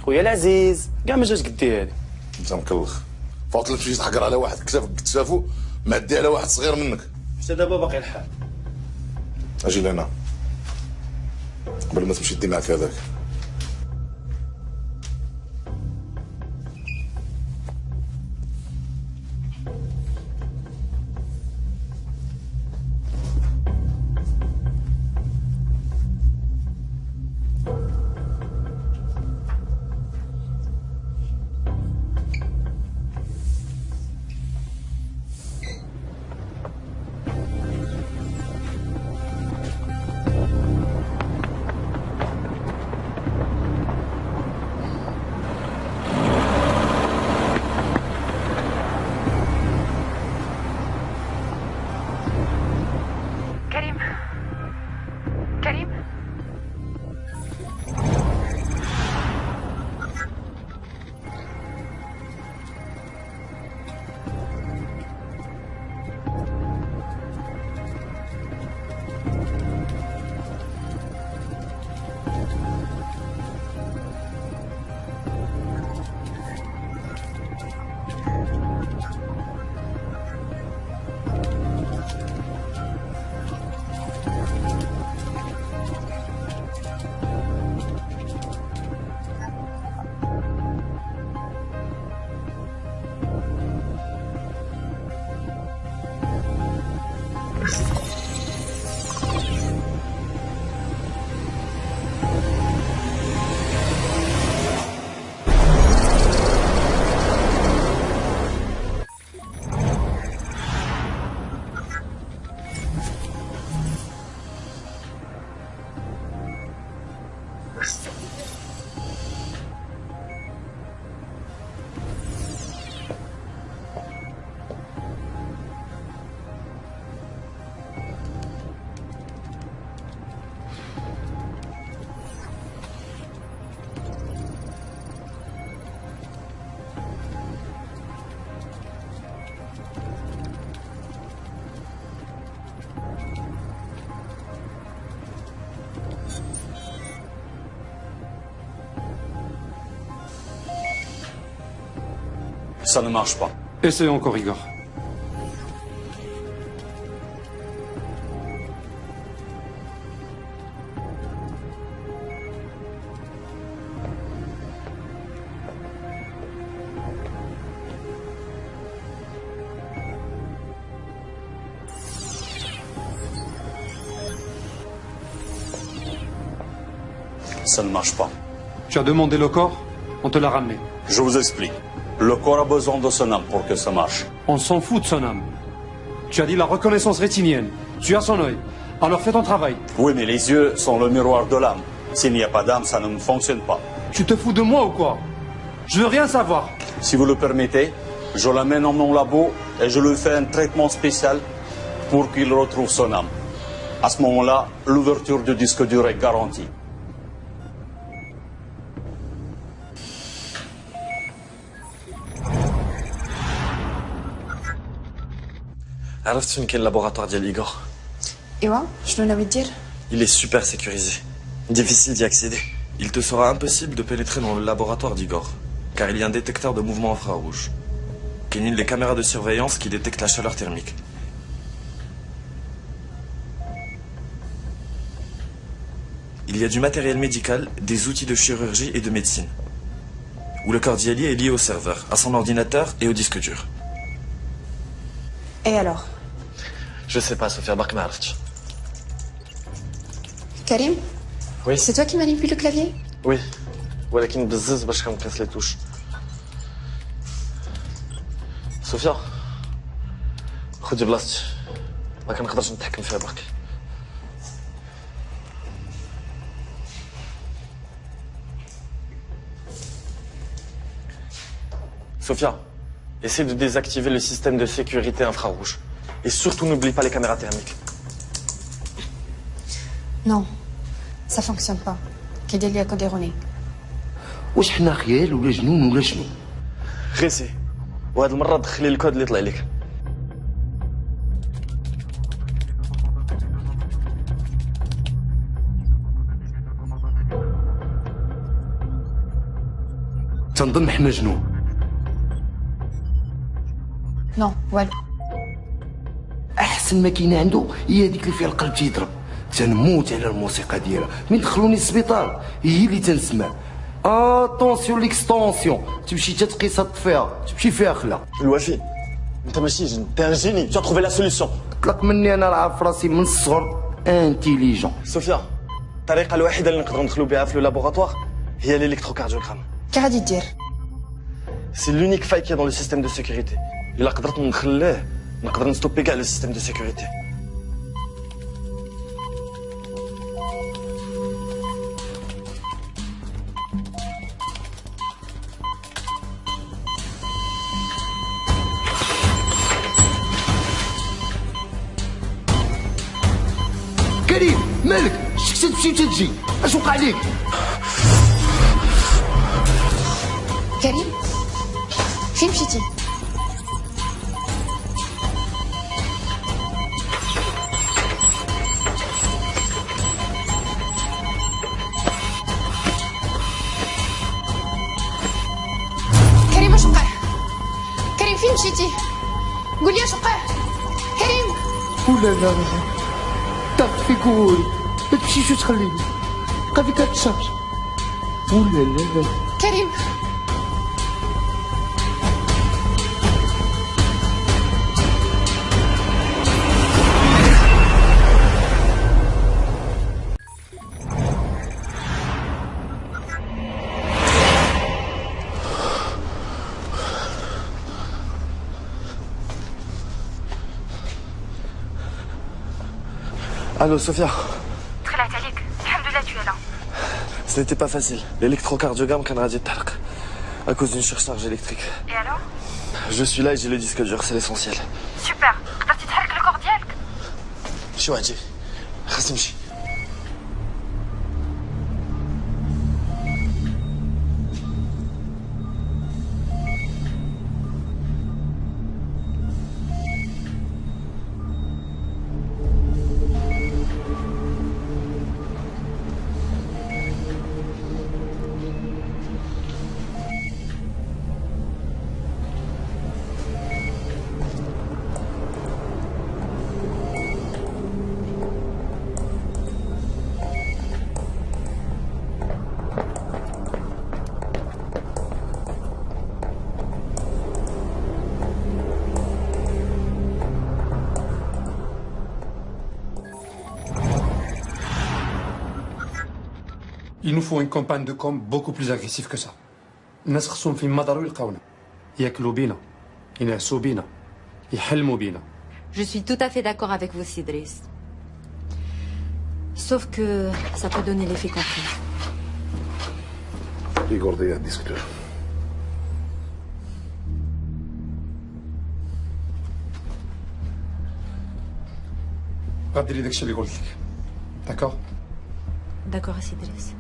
خويا العزيز كاع ما جاش قدي هادي. انت مكلخ، فوت لك تمشي تحقر على واحد كتافك كتافو معدي على واحد صغير منك. حتى دابا باقي الحال. اجي لهنا قبل ما تمشي دي معاك هذاك. Ça ne marche pas. Essaye encore, Igor. Ça ne marche pas. Tu as demandé le corps, on te l'a ramené. Je vous explique. Le corps a besoin de son âme pour que ça marche. On s'en fout de son âme. Tu as dit la reconnaissance rétinienne. Tu as son œil. Alors fais ton travail. Oui, mais les yeux sont le miroir de l'âme. S'il n'y a pas d'âme, ça ne fonctionne pas. Tu te fous de moi ou quoi? Je veux rien savoir. Si vous le permettez, je l'amène en mon labo et je lui fais un traitement spécial pour qu'il retrouve son âme. À ce moment-là, l'ouverture du disque dur est garantie. عرفت فين كاين اللابوغاتوار ديال إيغور؟ ايوا شنو ناوي دير؟ Il est super sécurisé. Difficile d'y accéder. Il te sera impossible de pénétrer dans le laboratoire d'Igor, car il y a un détecteur de mouvement infrarouge. كاينين les caméras de surveillance qui détectent la chaleur thermique. Il y a du matériel médical, des outils de chirurgie et de médecine. Où le corps d'Yali est lié au serveur, à son ordinateur et au disque dur. Et alors? Je sais pas, Sophia, bark ma عرفتش. Karim? Oui. C'est toi qui manipules le clavier? Oui. ولكن بزز باش كنقيس لي توش. صوفيا خدي بلاصتي ما كنقدرش نتحكم فيها برك. Sophia, essaie de désactiver le système de sécurité infrarouge. Et surtout, n'oublie pas les caméras thermiques. Non, ça fonctionne pas. كيدير ليا كود ايروني. واش حنا خيال ولا جنون ولا شنو؟ غيسي وهاد المرة دخلي الكود اللي طلع لك. تنظن حنا جنون. نو والو. احسن ما كاينه عنده هي هذيك اللي فيها القلب تيضرب. تنموت على الموسيقى ديالها من دخلوني للسبيطار هي اللي تنسمع. اتونسيون ليكستونسيون تمشي تتقيسها تطفيها تمشي فيها خلا. الوفي انت ماشي جن انت ان جيني tu as trouvé la solution. طلق مني انا عارف راسي من الصغر انتيليجون. صوفيا الطريقة الوحيدة اللي نقدروا ندخلوا بها في اللابوغاتوار هي l'electrocardiogramme. كي غادي دير؟ C'est l'unique faille qu'il y a dans le système de sécurité. إلا قدرت نخليه نقدر نستوبي كاع le système de sécurité. كريم مالك شكت تمشي وتجي اش وقع ليك؟ كريم فين مشيتي؟ كريم اش وقع؟ كريم فين مشيتي؟ قول لي اش وقع؟ كريم ولا لا طاحت في كوري ما تمشيش وتخليني بقى فيك هتشارج ولا لا كريم Allô, Sophia. طلعت عليك الحمد لله tu es là. Ce n'était pas facile. L'électrocardiogramme كان غادي يتحرق à cause d'une surcharge électrique. Et alors? Je suis là et j'ai le disque dur, c'est l'essentiel. Super. قدرتي تحرك الكور ديالك؟ شي واحد جاي خاص نمشي. Il nous faut une campagne de com beaucoup plus agressive que ça. الناس خصهم فين ما داروا يلقاونا ياكلوا بينا ينعسوا بينا يحلموا بينا. Je suis tout à fait d'accord avec vous, Sidris. Sauf que ça peut donner l'effet contraire. Igor Dia, discuteur. غديري داكشي اللي قلت لك. D'accord? D'accord, Sidris.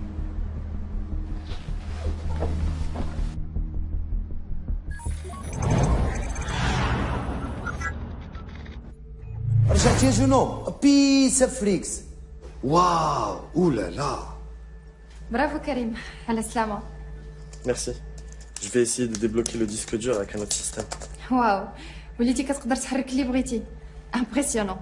رجعت يا جنو بيسا فريكس. واو اولا لا. برافو كريم على السلامة. Merci. Je vais essayer de débloquer le disque dur avec un autre système. واو وليتي كتقدر تحرك اللي بغيتي. امبرسيونون.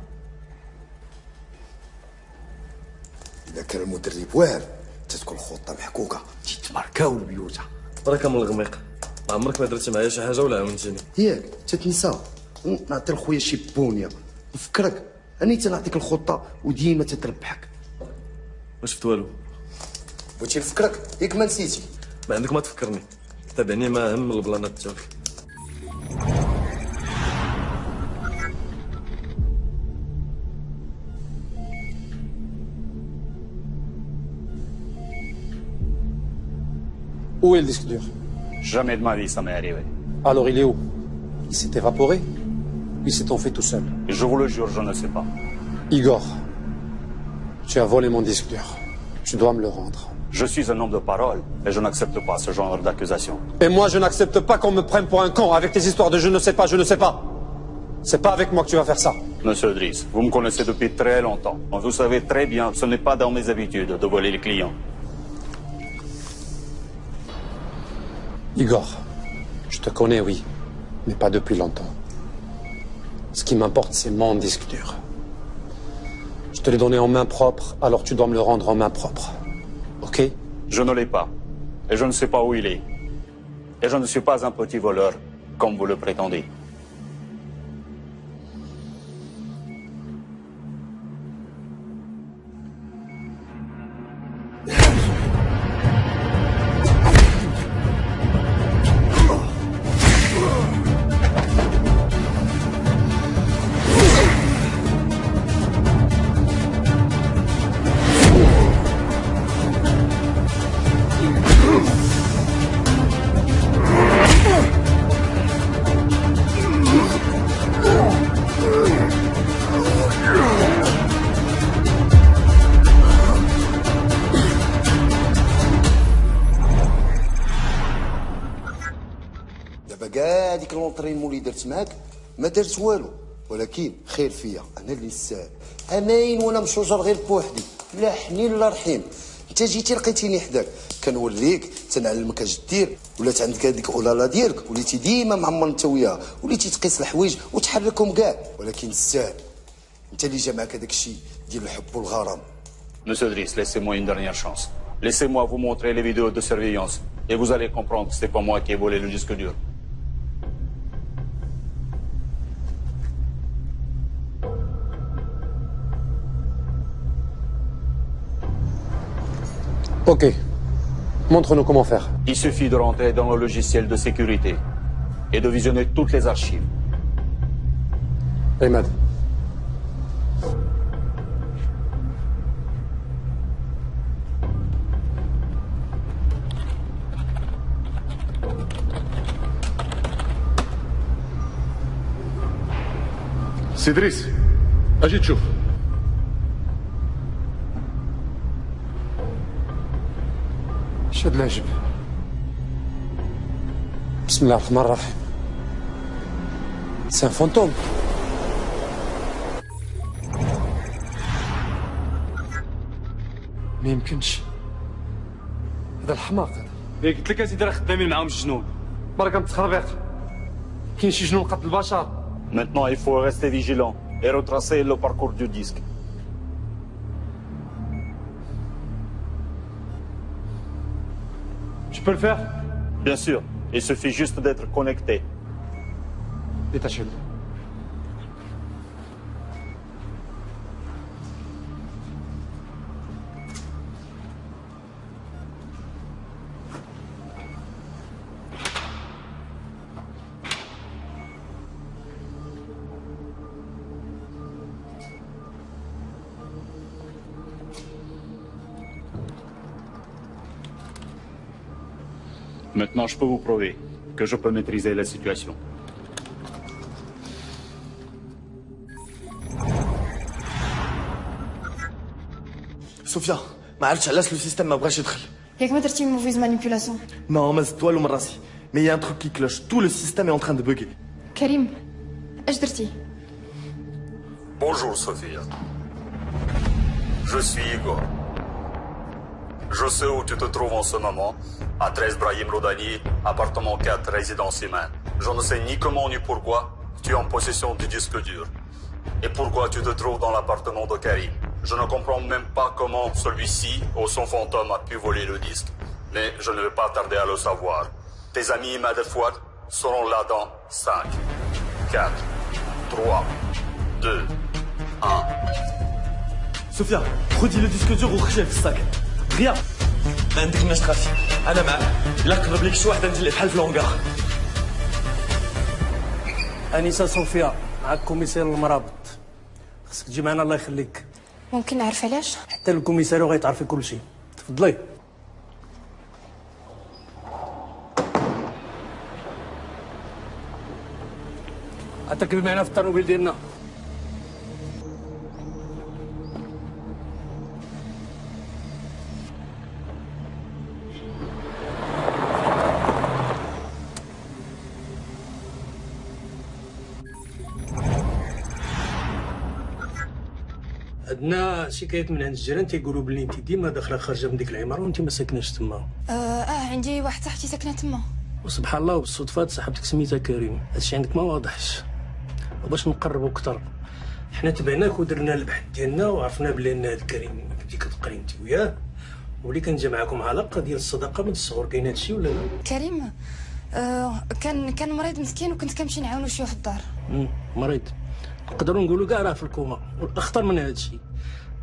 إذا كان المدرب واعر تتكون الخطة محكوكة تيتماركاو البيوت. راك من الغميق، ما عمرك ما درتي معايا شي حاجة ولا عاونتيني. ياك تتنسى نعطي لخويا شي بونية نفكرك أني تنعطيك الخطة وديما تتربحك. ما شفت والو. بغيتي نفكرك ياك ما نسيتي. ما عندك ما تفكرني، تابعني ما هم البلانات تاعك. Où est le disque dur? Jamais de ma vie ça m'est arrivé. Alors il est où? Il s'est évaporé? Il s'est enfui tout seul? Je vous le jure, je ne sais pas. Igor, tu as volé mon disque dur. Tu dois me le rendre. Je suis un homme de parole et je n'accepte pas ce genre d'accusation. Et moi, je n'accepte pas qu'on me prenne pour un con avec tes histoires de je ne sais pas, je ne sais pas. C'est pas avec moi que tu vas faire ça. Monsieur Driss, vous me connaissez depuis très longtemps. Vous savez très bien que ce n'est pas dans mes habitudes de voler les clients. Igor, je te connais, oui, mais pas depuis longtemps. Ce qui m'importe, c'est mon disque dur. Je te l'ai donné en main propre, alors tu dois me le rendre en main propre. Ok? Je ne l'ai pas. Et je ne sais pas où il est. Et je ne suis pas un petit voleur, comme vous le prétendez. كاع ديك لونطريمون اللي درت معاك ما درت والو، ولكن خير فيا انا اللي نساعد. اناين وانا مشوجر غير بوحدي، لا حنين لا رحيم. انت جيتي لقيتيني حداك كنوليك تنعلمك اش دير، ولات عندك هذيك اولالا ديالك، وليتي ديما معمر انت وياها، وليتي تقيس الحوايج وتحركهم كاع، ولكن الساعد انت اللي جا معاك هذاك الشيء ديال الحب والغرام. Monsieur Driss, laissez-moi une dernière chance. Laissez-moi vous montrer les vidéos de surveillance et vous allez comprendre que c'est pas moi qui ai volé le disque dur. Ok. Montre-nous comment faire. Il suffit de rentrer dans le logiciel de sécurité et de visionner toutes les archives. Ahmed. سي دريس اجي تشوف. شد العجب. بسم الله الرحمن الرحيم. سي ان فونتوم. ما يمكنش، هذا الحماق هذا. قلت لك اسيدي راه خدامين معاهم الجنون. برك متخربيق. كاين شي جنون قتل البشر. Maintenant, il faut rester vigilant et retracer le parcours du disque. Tu peux le faire? Bien sûr, il suffit juste d'être connecté. Détachez-le. Maintenant, je peux vous prouver que je peux maîtriser la situation. Sofia, ما عرفتش علاش لو سيستيم ما بغاش يدخل. ياك ما درتي موفيز مانيبيولاسيون. Non, ما زدت والو من راسي. Mais il y a un truc qui cloche. Tout le système est en train de bugger. كريم اش درتي؟ Bonjour Sophia. Je suis Igor. Je sais où tu te trouves en ce moment. À 13 Brahim Rodani, appartement 4, résidence humaine. Je ne sais ni comment ni pourquoi tu es en possession du disque dur. Et pourquoi tu te trouves dans l'appartement de Karim. Je ne comprends même pas comment celui-ci, ou son fantôme, a pu voler le disque. Mais je ne vais pas tarder à le savoir. Tes amis Imad El Fouad seront là dans 5, 4, 3, 2, 1. Sofia, redis le disque dur وخرجي في الساك. Rien. ما عندكناش تخافي. أنا معك. إلا قرب لك شي واحد أنت اللي بحال في الهونغار. أنسة صوفيا معك كوميسير المرابط. خصك تجي معنا الله يخليك. ممكن نعرف علاش؟ حتى الكوميساريو غيتعرفي كل شيء. تفضلي. غتركبي معنا في الطوموبيل ديالنا. عندنا شكايات من عند الجيران تيقولوا بلي انت ديما داخله خارجه من ديك العماره وانت ما ساكناش تما. عندي واحد صاحبتي ساكنه تما. وسبحان الله وبالصدفه صاحبتك سميتها كريم. هادشي عندك ما واضحش. وباش نقربوا اكثر حنا تبعناك ودرنا البحث ديالنا وعرفنا بلي ان هاد كريم كنتي كتقري انت وياه ولي كان جا معاكم علاقه ديال الصداقه من الصغر. كاين هادشي ولا لا؟ كريم كان مريض مسكين وكنت كنمشي نعاونو شويه في الدار. مريض نقدروا نقولوا كاع راه في الكوما. والاخطر من هادشي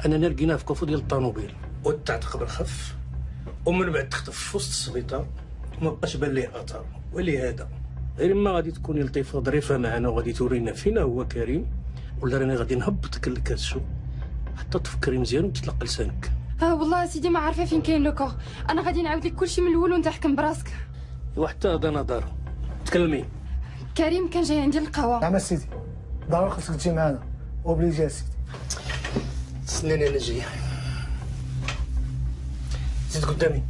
اننا لقيناه في كوفو ديال الطوموبيل وتعتق بالخف ومن بعد تخطف في وسط السبيطار وما بقاش بان ليه اثار. ولهذا غير ما غادي تكوني لطيفه ظريفه معنا وغادي تورينا فينا هو كريم ولا راني غادي نهبطك لك هادشو حتى تفكري مزيان وتطلق لسانك. والله سيدي ما عارفه فين كاين لو كور. انا غادي نعاود لك كلشي من الاول وانت حكم براسك. وحتى هذا نظر تكلمي. كريم كان جاي عندي القهوه. نعم سيدي ضروري خصك تجي معنا اوبليجي سيدي. تسناني انا جاي. زيد قدامي.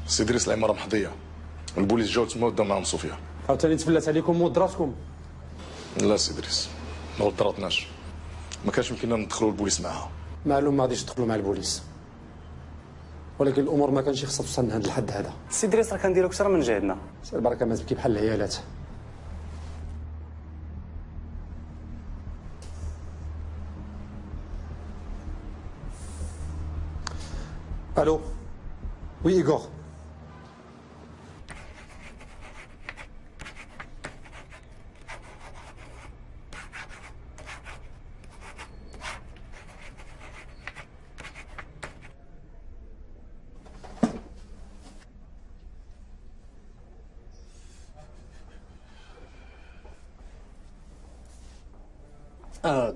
سي دريس العماره محظيه. البوليس جاو تما وداو معاهم صوفيا. عاوتاني تفلت عليكم ودراتكم. لا سي دريس ما ودراتناش. ما كانش يمكننا ندخلوا البوليس معاها. معلوم ما غاديش تدخلوا مع البوليس. ولكن الامور ما كانش خصها توصل لهذا الحد هذا. سي دريس راه كنديرو كثر من جهدنا. سير البركه ما تبكي بحال العيالات. الو وي ايغور.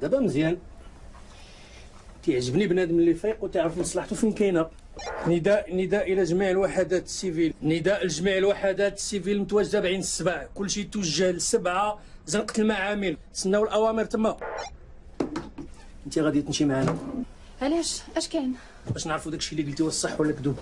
دابا مزيان. تيعجبني بنادم اللي فايق وتعرف مصلحته فين كاينه. نداء الى جميع الوحدات السيفيل. نداء لجميع الوحدات السيفيل المتواجده بعين السبع. كلشي توجه للسبعه زنقه المعامل. تسناو الاوامر تما. انت غادي تمشي معنا. علاش اش كاين؟ باش نعرفوا داكشي اللي قلتي واش صح ولا كذوب.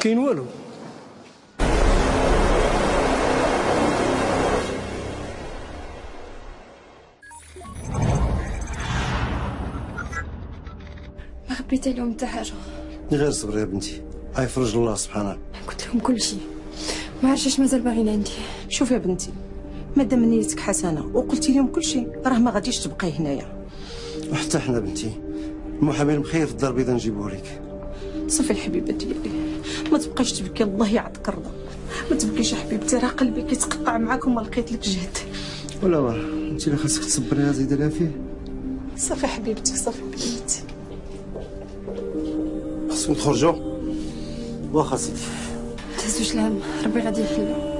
كاين والو. ما خبيتي لهم حتى حاجه. غير صبري يا بنتي، غيفرج الله سبحانه. قلت لهم كل شيء، ما عرفتش اش مازال باغيين عندي. شوف يا بنتي، مادام نيتك حسنه وقلتي لهم كل شيء راه ما غاديش تبقاي هنايا. وحتى حنا بنتي المحامي المخير في الدار البيضاء نجيبوه لك. صافي الحبيبه ديالي، ما تبقايش تبكي، الله يعطيك الرضا. ما تبكيش يا حبيبتي، راه قلبي كيتقطع معاك وما لقيت لك جهد. ولا واه انت اللي خاصك تصبري زايده لها فيه. صافي حبيبتي، صافي بنيتي. خاصكم تخرجوا. واخا سيدي. تهزوش الهم، ربي غادي يحلو.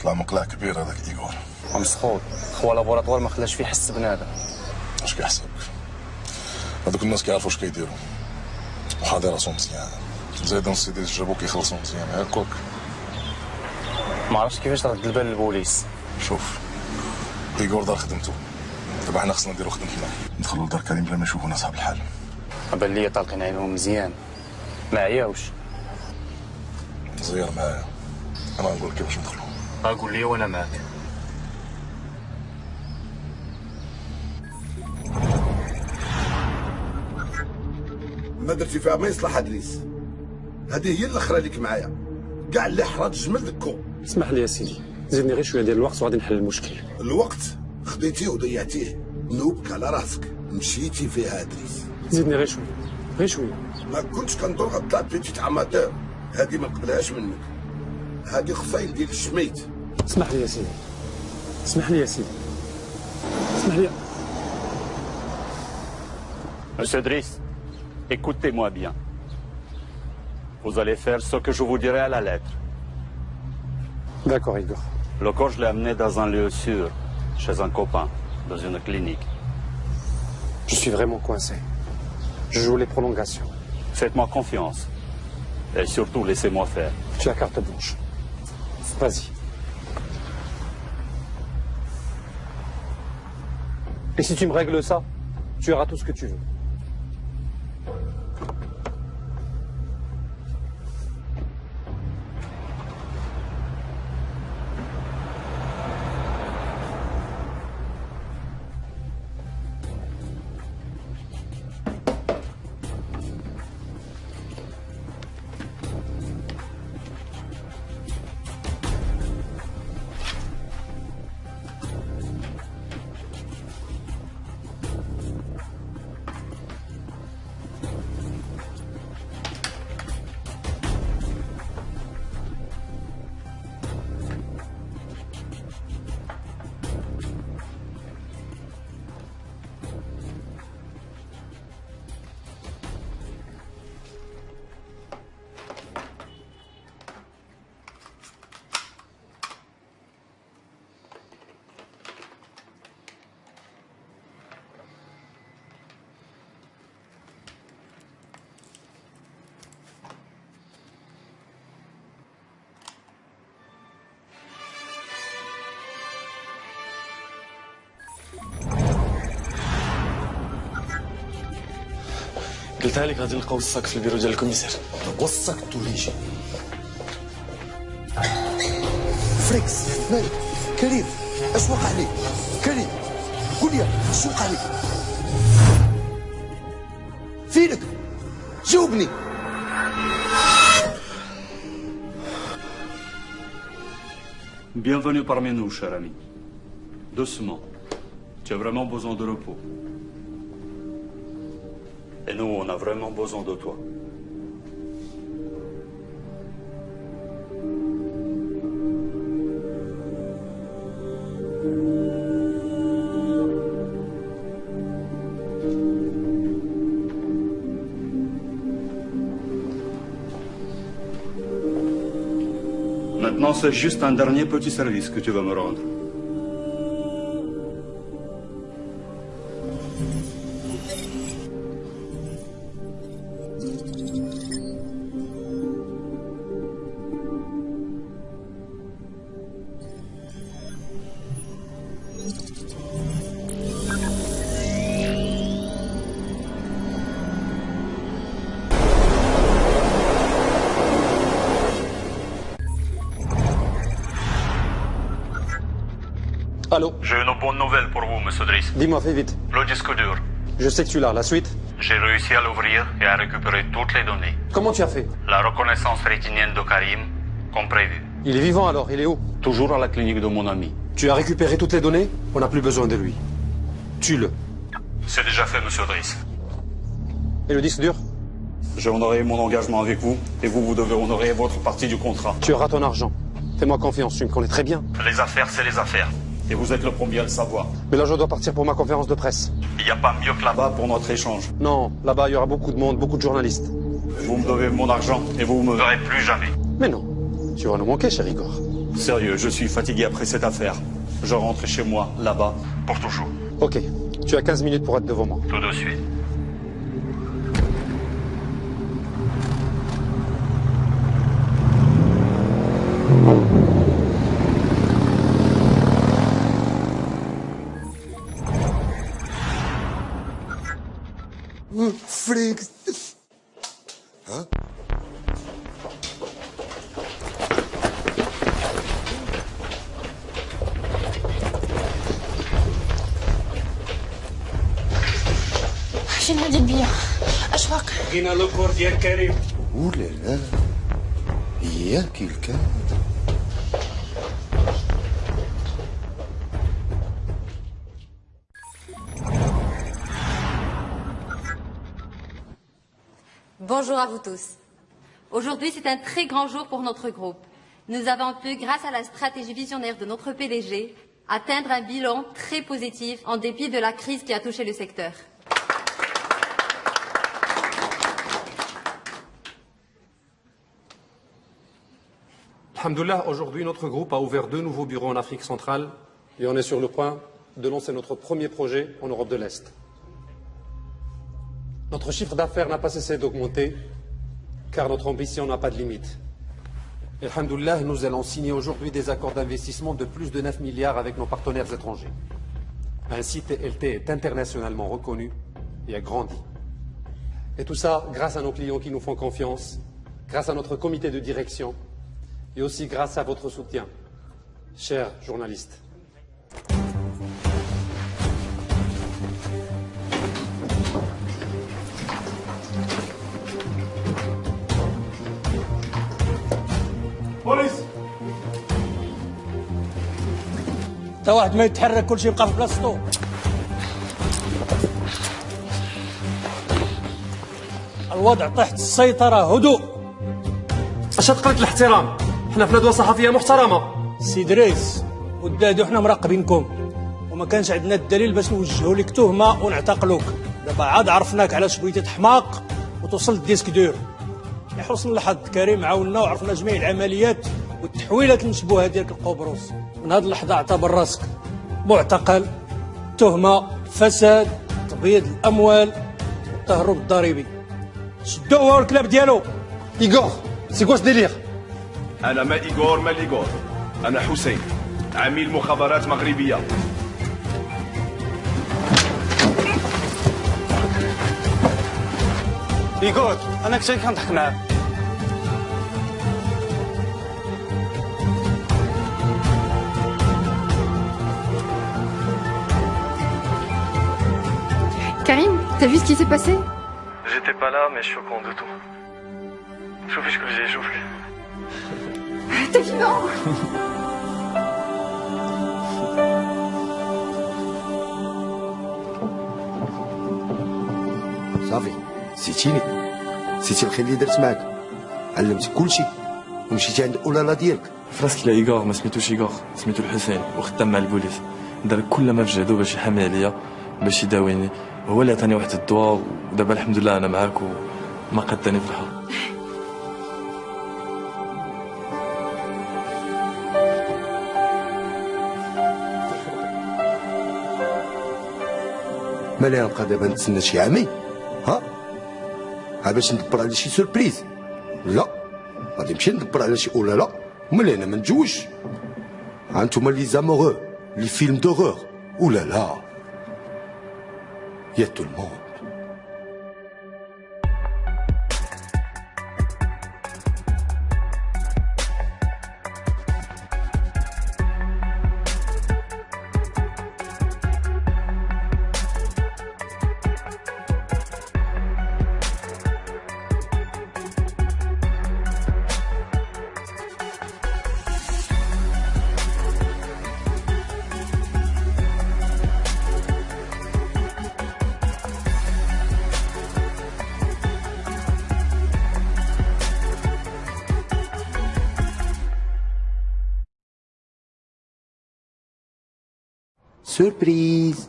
طلع مقلع كبير هذاك ايغور. مسخوط، خوا لابوراتوار ما خلاش فيه حس بنادم. اش كيحسبك؟ هذوك الناس كيعرفوا اش كيديروا وحاضر راسهم مزيان. زايد سيدي اللي جابو كيخلصوا مزيان هكاك. ما عرفتش كيفاش رد البال للبوليس. شوف ايغور دار خدمته، دابا حنا خصنا نديرو خدمتنا، ندخلوا لدار كريم بلا ما يشوفونا صاحب الحال. بان لي طالقين عينهم مزيان، ما عياوش. زير معايا، انا غنقول لك كيفاش ندخلوا. قول لي وانا معاك. ما درتي فيها ما يصلح ادريس. هذه هي الاخرى ليك معايا، كاع اللي حرات جمل ذكو. اسمح لي يا سيدي، زيدني غير شويه ديال الوقت وغادي نحل المشكل. الوقت خديتيه وضيعتيه، نوبك على راسك، مشيتي فيها ادريس. زيدني غير شويه، غير شويه. ما كنتش كندور غطلع بيتيت عماتور، هذه ما نقبلهاش منك. هذه خفايل ديال الشميت. اسمح لي يا سيدي، اسمح لي يا سيدي، اسمح لي. Monsieur Driss, écoutez-moi bien. Vous allez faire ce que je vous dirai à la lettre. D'accord, Igor. Le corps, je l'ai amené dans un lieu sûr, chez un copain, dans une clinique. Je suis vraiment coincé. Je joue les prolongations. Faites-moi confiance. Et surtout, laissez-moi faire. Tu as carte blanche. Vas-y. Et si tu me règles ça, tu auras tout ce que tu veux. قلتها لك غادي نلقاو الصاك في البيرو ديال الكوميسير. وصاك توليجي فريكس مالك كريم؟ اش وقع لك كريم؟ قول لي اش وقع لك؟ فينك؟ جاوبني. Bienvenue parmi nous, cher ami. Doucement. Tu as vraiment besoin de repos. Et nous, on a vraiment besoin de toi. Maintenant, c'est juste un dernier petit service que tu vas me rendre. Allô? J'ai une bonne nouvelle pour vous, monsieur Driss. Dis-moi, fais vite. Le disque dur. Je sais que tu l'as. La suite? J'ai réussi à l'ouvrir et à récupérer toutes les données. Comment tu as fait? La reconnaissance rétinienne de Karim, comme prévu. Il est vivant alors, il est où? Toujours à la clinique de mon ami. Tu as récupéré toutes les données? On n'a plus besoin de lui. Tue-le. C'est déjà fait, monsieur Driss. Et le disque dur? J'ai honoré mon engagement avec vous, et vous devez honorer votre partie du contrat. Tu auras ton argent. Fais-moi confiance, tu me connais très bien. Les affaires, c'est les affaires. Et vous êtes le premier à le savoir. Mais là, je dois partir pour ma conférence de presse. Il n'y a pas mieux que là-bas pour notre échange. Non, là-bas, il y aura beaucoup de monde, beaucoup de journalistes. Vous me devez mon argent, et vous me verrez plus jamais. Mais non, tu vas nous manquer, cher Igor. Sérieux, je suis fatigué après cette affaire. Je rentre chez moi, là-bas, pour toujours. Ok, tu as 15 minutes pour être devant moi. Tout de suite. فريق ها شنو هادي البيا اشواق لقينا لوكور ديال كريم. ولا لا هي كي كان Bonjour à vous tous. Aujourd'hui, c'est un très grand jour pour notre groupe. Nous avons pu, grâce à la stratégie visionnaire de notre PDG, atteindre un bilan très positif en dépit de la crise qui a touché le secteur. Alhamdoulilah, aujourd'hui, notre groupe a ouvert 2 nouveaux bureaux en Afrique centrale et on est sur le point de lancer notre premier projet en Europe de l'Est. Notre chiffre d'affaires n'a pas cessé d'augmenter, car notre ambition n'a pas de limite. Et alhamdoulilah, nous allons signer aujourd'hui des accords d'investissement de plus de 9 milliards avec nos partenaires étrangers. Ainsi, TLT est internationalement reconnu et a grandi. Et tout ça grâce à nos clients qui nous font confiance, grâce à notre comité de direction et aussi grâce à votre soutien, chers journalistes. بوليس تا واحد ما يتحرك كلشي يبقى في بلاصتو. الوضع تحت السيطرة. هدوء. اش تقلت الاحترام؟ حنا في ندوة صحفية محترمة. سي دريس ودادو حنا مراقبينكم وما كانش عندنا الدليل باش نوجهوا لك تهمة ونعتقلوك. دابا عاد عرفناك علاش بغيتي تحماق وتوصل للديسك دور. لحسن الحظ كريم عاوننا وعرفنا جميع العمليات والتحويلات المشبوهه ديالك لقبرص. من هذه اللحظه اعتبر راسك معتقل، تهمه فساد، تبييض الاموال والتهرب الضريبي. شدوه هو الكلاب ديالو. ايغور سي كوا ديلير؟ انا ما ايغور ما ليغور، انا حسين عميل مخابرات مغربيه. ايغور انا كنت كنضحك معاه. Karim, t'as vu ce qui s'est passé? J'étais pas là, mais je suis au courant de tout. شوفي شكون جاي يشوفك. T'es vivant. صافي نسيتيني، نسيتي الخير اللي درت معاك، علمتك كلشي ومشيتي عند اولالا ديالك. فراسك لا ايغور ما سميتوش ايغور، سميتو الحسين وخدام مع البوليس. دار كل ما في جهدو باش يحامي عليا باش يداويني. هو اللي عطاني واحد الدواء ودابا الحمد لله انا معاك وما قداني في الحر. مالي نبقى دابا نتسنى شي عامين؟ ها باش ندبر على شي سوربريز؟ لا غادي نمشي ندبر على شي اولالا وملي انا ما نتزوجش. هانتوما لي زاموغو لي فيلم دوغور اولالا يا تو الموند. Surprise.